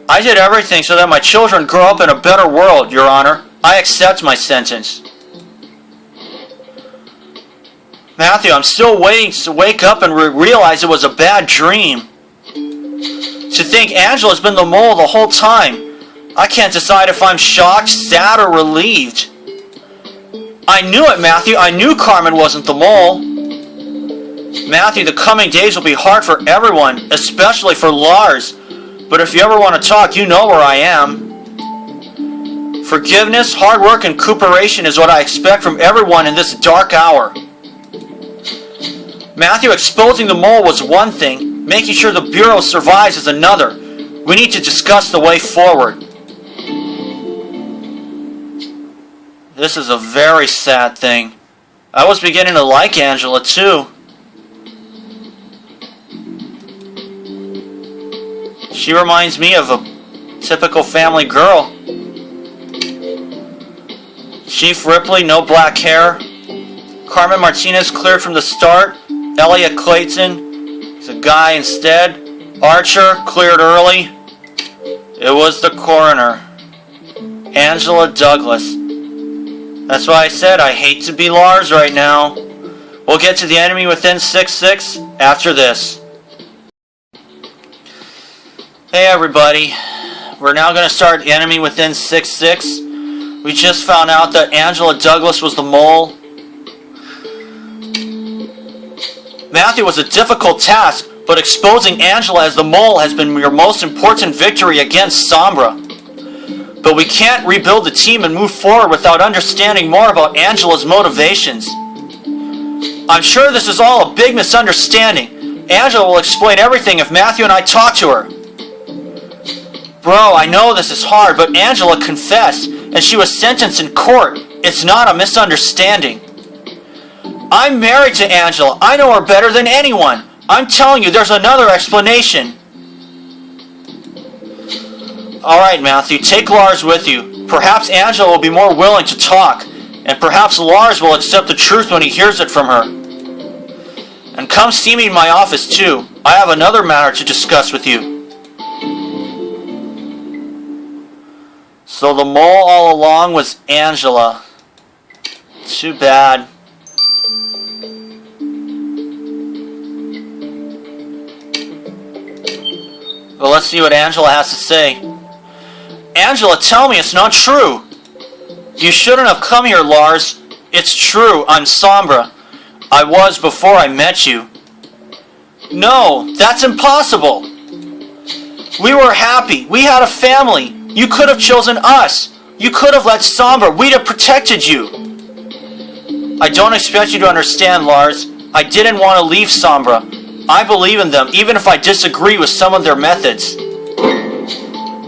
I did everything so that my children grow up in a better world, Your Honor. I accept my sentence. Matthew, I'm still waiting to wake up and realize it was a bad dream. To think Angela's been the mole the whole time. I can't decide if I'm shocked, sad, or relieved. I knew it, Matthew. I knew Carmen wasn't the mole. Matthew, the coming days will be hard for everyone, especially for Lars. But if you ever want to talk, you know where I am. Forgiveness, hard work, and cooperation is what I expect from everyone in this dark hour. Matthew, exposing the mole was one thing. Making sure the Bureau survives is another. We need to discuss the way forward. This is a very sad thing. I was beginning to like Angela, too. She reminds me of a typical family girl. Chief Ripley, no black hair. Carmen Martinez cleared from the start. Elliot Clayton, he's a guy instead. Archer, cleared early. It was the coroner. Angela Douglas. That's why I said I hate to be Lars right now. We'll get to the enemy within 6-6 after this. Hey everybody. We're now going to start enemy within 6-6. We just found out that Angela Douglas was the mole. Matthew, was a difficult task, but exposing Angela as the mole has been your most important victory against Sombra. But we can't rebuild the team and move forward without understanding more about Angela's motivations. I'm sure this is all a big misunderstanding. Angela will explain everything if Matthew and I talk to her. Bro, I know this is hard, but Angela confessed, and she was sentenced in court. It's not a misunderstanding. I'm married to Angela. I know her better than anyone. I'm telling you, there's another explanation. Alright, Matthew, take Lars with you. Perhaps Angela will be more willing to talk, and perhaps Lars will accept the truth when he hears it from her. And come see me in my office, too. I have another matter to discuss with you. So the mole all along was Angela. Too bad. Well, let's see what Angela has to say. Angela, tell me it's not true. You shouldn't have come here, Lars. It's true, I'm Sombra. I was before I met you. No, that's impossible. We were happy. We had a family. You could have chosen us. You could have let Sombra. We'd have protected you. I don't expect you to understand, Lars. I didn't want to leave Sombra. I believe in them, even if I disagree with some of their methods.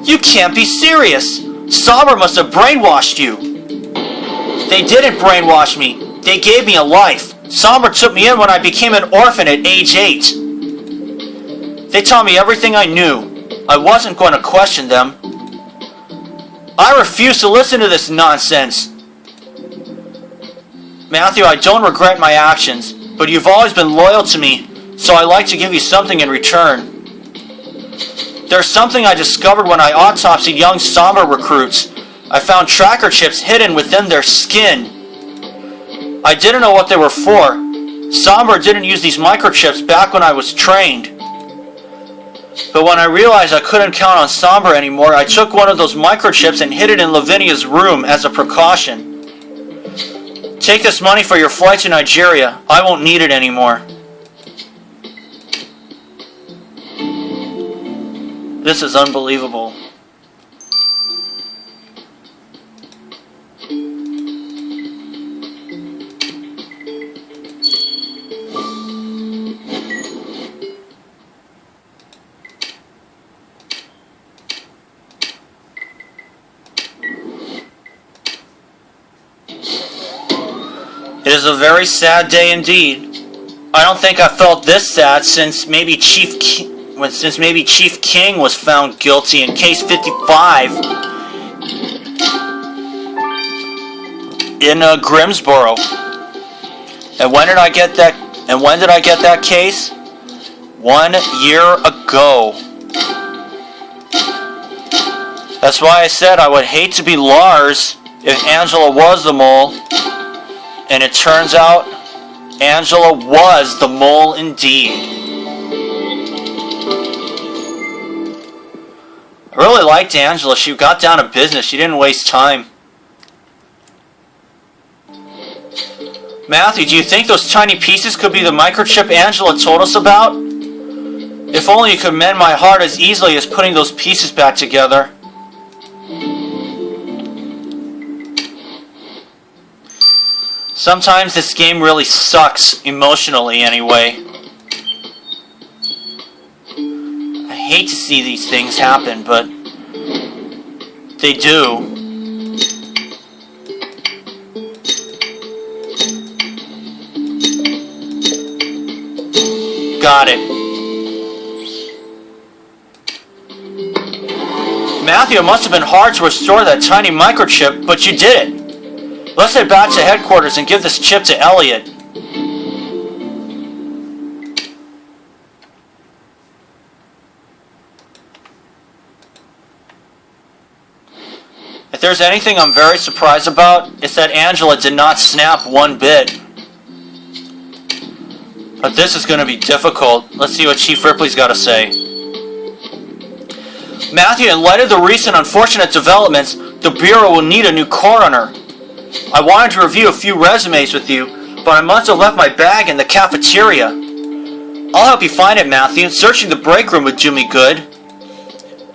You can't be serious. Sombra must have brainwashed you. They didn't brainwash me. They gave me a life. Sombra took me in when I became an orphan at age 8. They taught me everything I knew. I wasn't going to question them. I refuse to listen to this nonsense. Matthew, I don't regret my actions, but you've always been loyal to me, so I'd like to give you something in return. There's something I discovered when I autopsied young Sombra recruits. I found tracker chips hidden within their skin. I didn't know what they were for. Sombra didn't use these microchips back when I was trained. But when I realized I couldn't count on Sombra anymore, I took one of those microchips and hid it in Lavinia's room as a precaution. Take this money for your flight to Nigeria. I won't need it anymore. This is unbelievable. It is a very sad day indeed. I don't think I felt this sad since maybe Chief King was found guilty in case 55 in Grimsboro. And when did I get that? And when did I get that case? 1 year ago. That's why I said I would hate to be Lars if Angela was the mole. And it turns out Angela was the mole indeed. I really liked Angela. She got down to business. She didn't waste time. Matthew, do you think those tiny pieces could be the microchip Angela told us about? If only you could mend my heart as easily as putting those pieces back together. Sometimes this game really sucks, emotionally anyway. I hate to see these things happen, but they do. Got it. Matthew, it must have been hard to restore that tiny microchip, but you did it. Let's head back to headquarters and give this chip to Elliot. If there's anything I'm very surprised about, it's that Angela did not snap one bit. But this is going to be difficult. Let's see what Chief Ripley's got to say. Matthew, in light of the recent unfortunate developments, the Bureau will need a new coroner. I wanted to review a few resumes with you, but I must have left my bag in the cafeteria. I'll help you find it, Matthew. Searching the break room would do me good.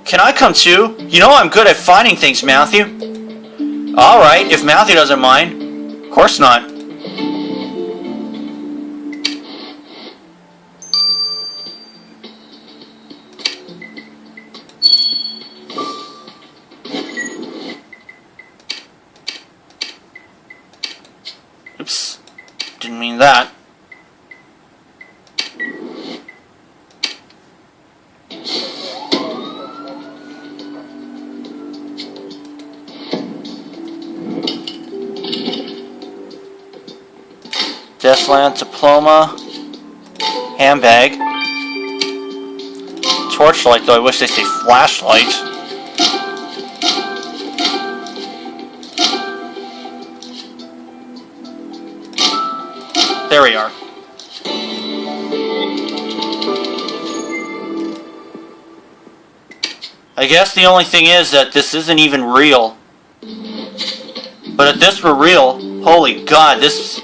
Can I come too? You know I'm good at finding things, Matthew. Alright, if Matthew doesn't mind. Of course not. Oops, didn't mean that. Deathland diploma, handbag, torchlight, though I wish they say flashlight. There we are. I guess the only thing is that this isn't even real. But if this were real, holy God, this...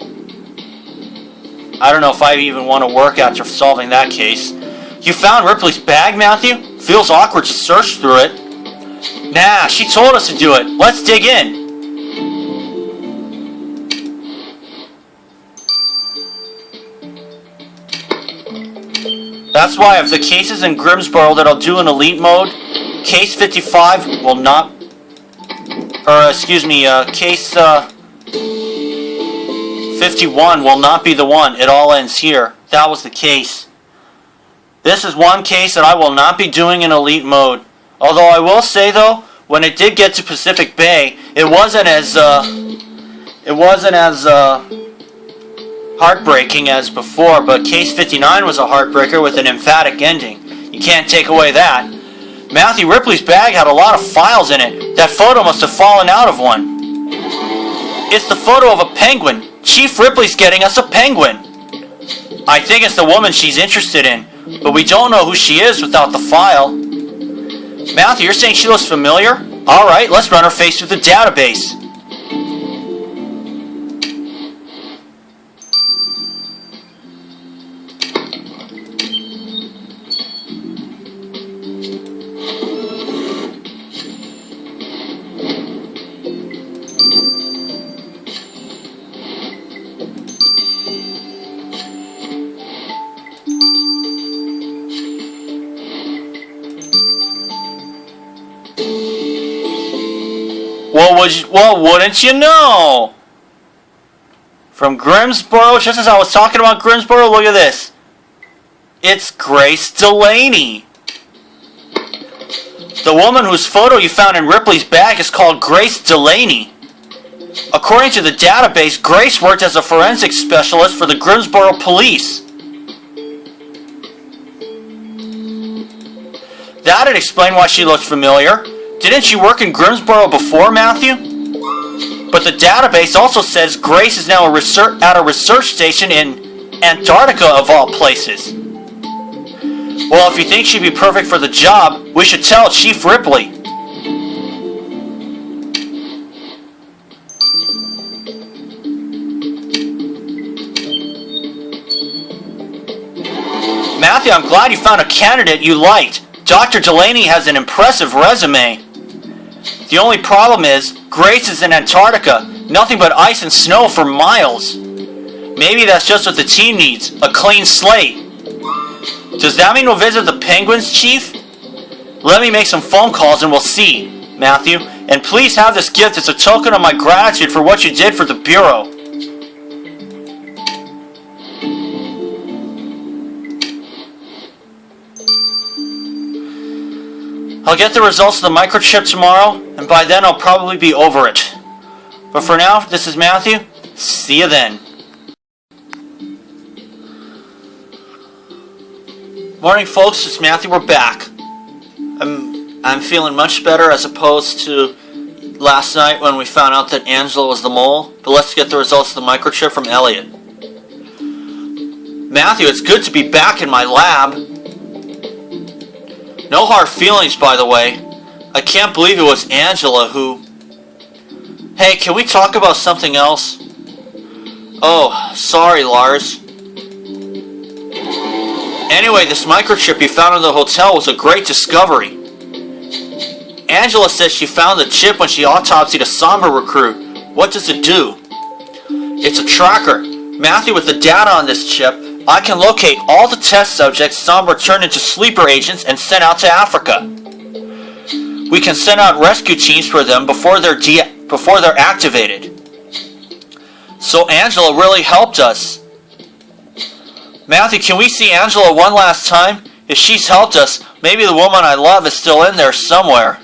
I don't know if I even want to work after solving that case. You found Ripley's bag, Matthew? Feels awkward to search through it. Nah, she told us to do it. Let's dig in. That's why of the cases in Grimsboro that I'll do in Elite Mode, Case 55 will not... Case 51 will not be the one. It all ends here. That was the case. This is one case that I will not be doing in Elite Mode. Although I will say though, when it did get to Pacific Bay, it wasn't as heartbreaking as before, but Case 59 was a heartbreaker with an emphatic ending. You can't take away that. Matthew Ripley's bag had a lot of files in it. That photo must have fallen out of one. It's the photo of a penguin. Chief Ripley's getting us a penguin. I think it's the woman she's interested in, but we don't know who she is without the file. Matthew, you're saying she looks familiar? Alright, let's run her face through the database. Well, wouldn't you know? From Grimsboro, just as I was talking about Grimsboro, look at this. It's Grace Delaney. The woman whose photo you found in Ripley's bag is called Grace Delaney. According to the database, Grace worked as a forensic specialist for the Grimsboro police. That'd explain why she looked familiar. Didn't you work in Grimsboro before, Matthew? But the database also says Grace is now at a research station in Antarctica, of all places. Well, if you think she'd be perfect for the job, we should tell Chief Ripley. Matthew, I'm glad you found a candidate you liked. Dr. Delaney has an impressive resume. The only problem is, Grace is in Antarctica, nothing but ice and snow for miles. Maybe that's just what the team needs, a clean slate. Does that mean we'll visit the Penguins, Chief? Let me make some phone calls and we'll see, Matthew. And please have this gift as a token of my gratitude for what you did for the Bureau. I'll get the results of the microchip tomorrow, and by then I'll probably be over it. But for now, this is Matthew. See you then. Morning, folks. It's Matthew. We're back. I'm feeling much better as opposed to last night when we found out that Angela was the mole. But let's get the results of the microchip from Elliot. Matthew, it's good to be back in my lab. No hard feelings, by the way. I can't believe it was Angela who... Hey, can we talk about something else? Oh, sorry, Lars. Anyway, this microchip you found in the hotel was a great discovery. Angela says she found the chip when she autopsied a Sombra recruit. What does it do? It's a tracker. Matthew, with the data on this chip, I can locate all the test subjects Sombra turned into sleeper agents and sent out to Africa. We can send out rescue teams for them before they're activated. So Angela really helped us. Matthew, can we see Angela one last time? If she's helped us, maybe the woman I love is still in there somewhere.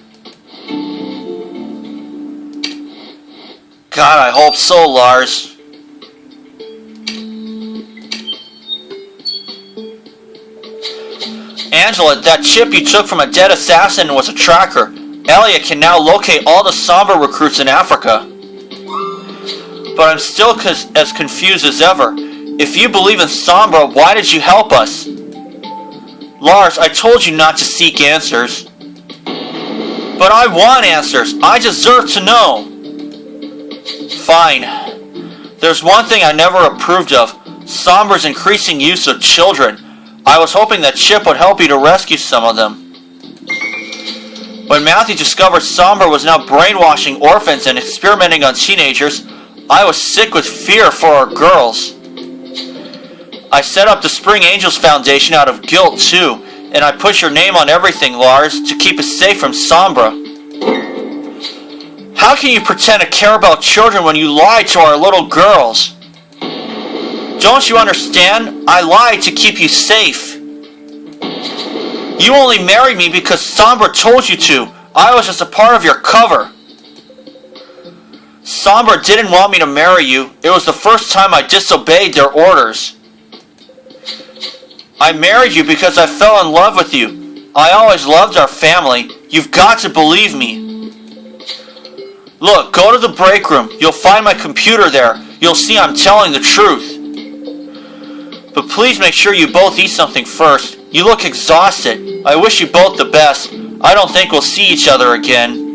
God, I hope so, Lars. Angela, that chip you took from a dead assassin was a tracker. Elliot can now locate all the Sombra recruits in Africa. But I'm still as confused as ever. If you believe in Sombra, why did you help us? Lars, I told you not to seek answers. But I want answers. I deserve to know. Fine. There's one thing I never approved of. Sombra's increasing use of children. I was hoping that Chip would help you to rescue some of them. When Matthew discovered Sombra was now brainwashing orphans and experimenting on teenagers, I was sick with fear for our girls. I set up the Spring Angels Foundation out of guilt too, and I put your name on everything, Lars, to keep us safe from Sombra. How can you pretend to care about children when you lie to our little girls? Don't you understand? I lied to keep you safe. You only married me because Sombra told you to. I was just a part of your cover. Sombra didn't want me to marry you. It was the first time I disobeyed their orders. I married you because I fell in love with you. I always loved our family. You've got to believe me. Look, go to the break room. You'll find my computer there. you'll see I'm telling the truth. But please make sure you both eat something first. You look exhausted. I wish you both the best. I don't think we'll see each other again.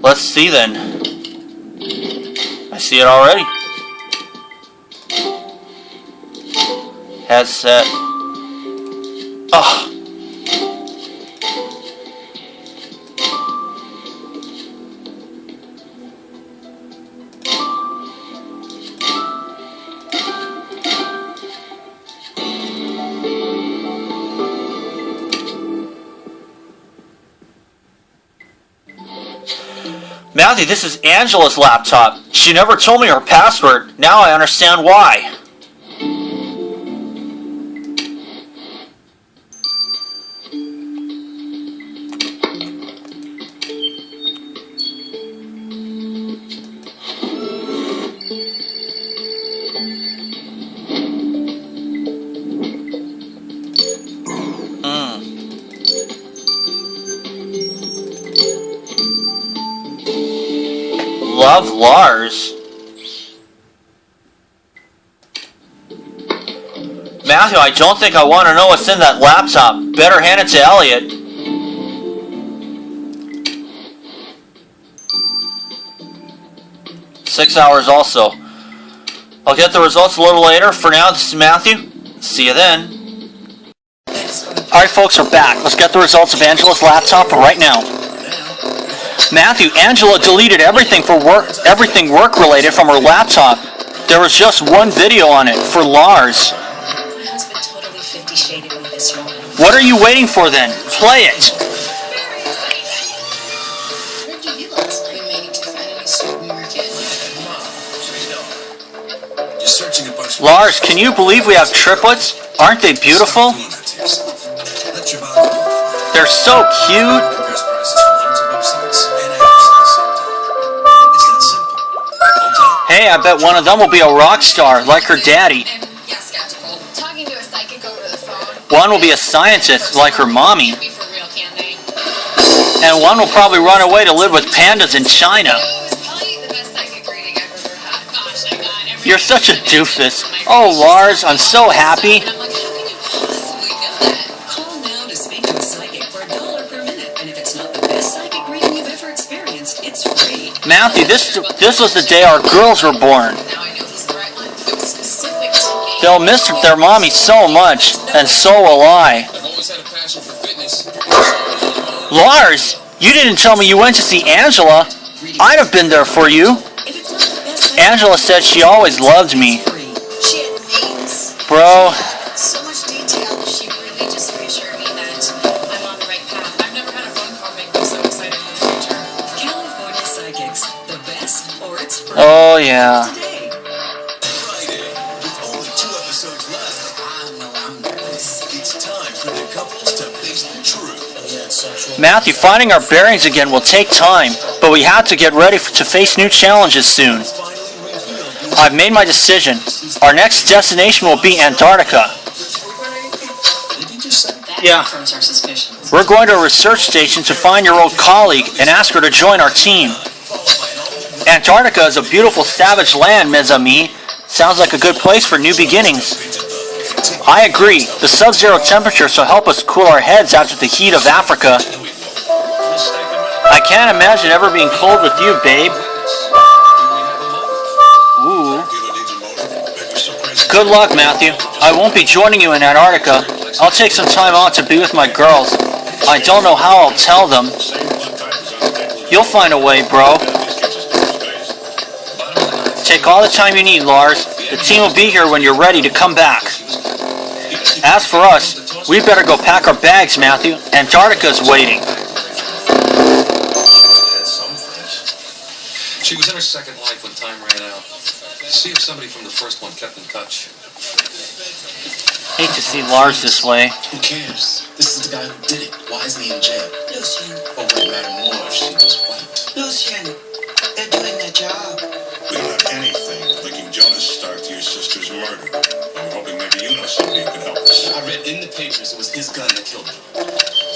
Let's see then. I see it already. Headset. Ugh. Matthew, this is Angela's laptop. She never told me her password. Now I understand why. Love Lars. Matthew, I don't think I want to know what's in that laptop. Better hand it to Elliot. Six hours also. I'll get the results a little later. For now, this is Matthew. See you then. Alright folks, we're back. Let's get the results of Angela's laptop right now. Matthew, Angela deleted everything work related from her laptop. There was just one video on it for Lars. My husband totally 50 shaded me this morning. What are you waiting for then? Play it. Where'd you be last night? We made Tiffany supermarket. You're searching a bunch of Lars, can you believe we have triplets? Aren't they beautiful? They're so cute. Hey, I bet one of them will be a rock star, like her daddy. Yeah, skeptical. Talking to a psychic over the phone. One will be a scientist, like her mommy. Can't be for real, can they? And one will probably run away to live with pandas in China. It was probably the best psychic reading I've ever had. Gosh, I got everything. You're such a doofus. Oh, Lars, I'm so happy. And I'm like, how can you possibly get that? Call now to speak to a psychic for $1 per minute. And if it's not the best psychic reading you've ever experienced, it's free. Matthew, this was the day our girls were born. Now I know he's the right one. It was specific to me. They'll miss their mommy so much, and so will I. I've always had a passion for fitness. Lars, you didn't tell me you went to see Angela. I'd have been there for you. If it's not the best psychic Angela said she always loved me. free. She had names. Bro, So much detail. She really just reassured me that I'm on the right path. I've never had a phone call make me so excited for the future. California Psychics, the best, or it's free. oh yeah. Today. Friday, with only 2 episodes left. I know I'm nervous. It's time for the couples to face the truth. Matthew, finding our bearings again will take time, but we have to get ready to face new challenges soon. Finally revealed. I've made my decision. Our next destination will be Antarctica. Did you just say? That Yeah. confirms our suspicions. We're going to a research station to find your old colleague and ask her to join our team. Antarctica is a beautiful savage land, mes amis. Sounds like a good place for new beginnings. I agree. The sub-zero temperatures will help us cool our heads after the heat of Africa. I can't imagine ever being cold with you, babe. Ooh. Good luck, Matthew. I won't be joining you in Antarctica. I'll take some time out to be with my girls. I don't know how I'll tell them. You'll find a way, bro. Take all the time you need, Lars. The team will be here when you're ready to come back. As for us, we better go pack our bags, Matthew. Antarctica's waiting. She was in her second life when time ran out. See if somebody from the first one kept in touch. Hate to see Lars this way. Who cares? This is the guy who did it. Why isn't he in jail? Lucian, Or would it matter more if she was white? Lucian, they're doing their job. We don't have anything linking Jonas Stark to your sister's murder. I'm hoping maybe you know somebody who can help us. I read in the papers it was his gun that killed him.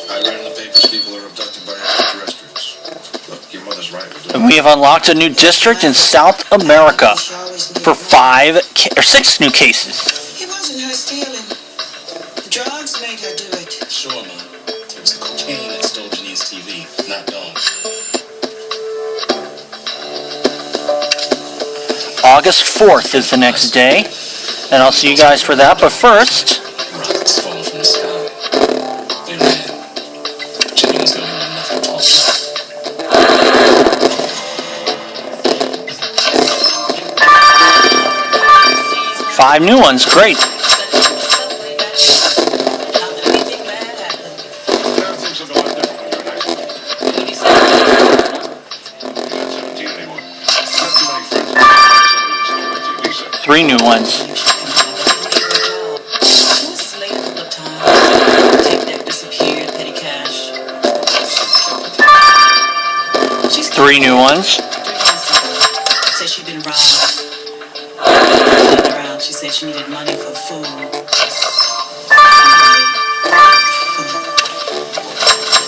I read in the papers people are abducted by extraterrestrials. Look, your mother's right. And we have unlocked a new district in South America She always knew for it. 6 new cases. It wasn't her stealing. The drugs made her do it. Sure, Mom. It was the cocaine that stole Janine's TV, not Dawn. August 4th is the next day, and I'll see you guys for that. But first, Rockets fall from the sky. They ran. Jimmy was the only one left to talk to. 5 new ones. Great. Bad things look a lot different when you're next. You're not 17 anymore. Not too many friends. Somebody who's still on TV set. 3 new ones. Three new ones. Said she'd been robbed. Around, she said she needed money for food.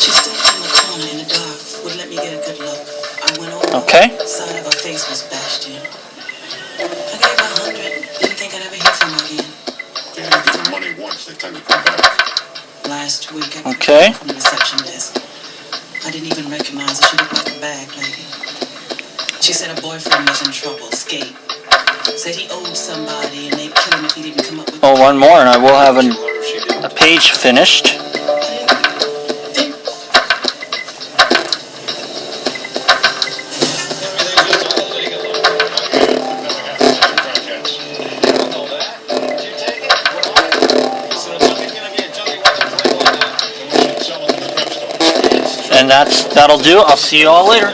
She stood in the corner in the dark, wouldn't let me get a good look. I went over. Okay. The side of her face was bashed in. I gave her 100. Didn't think I'd ever hear from her again. If you give them money once, they tend to come back. Last week, I Okay. from the reception desk. I didn't even recognize her. She looked like a bag lady. She said her boyfriend was in trouble, Skate. Said he owed somebody and they'd kill him if he didn't come up with Oh, one more, and I will have Tell her if she did. a page finished. And that'll do. I'll see you all later.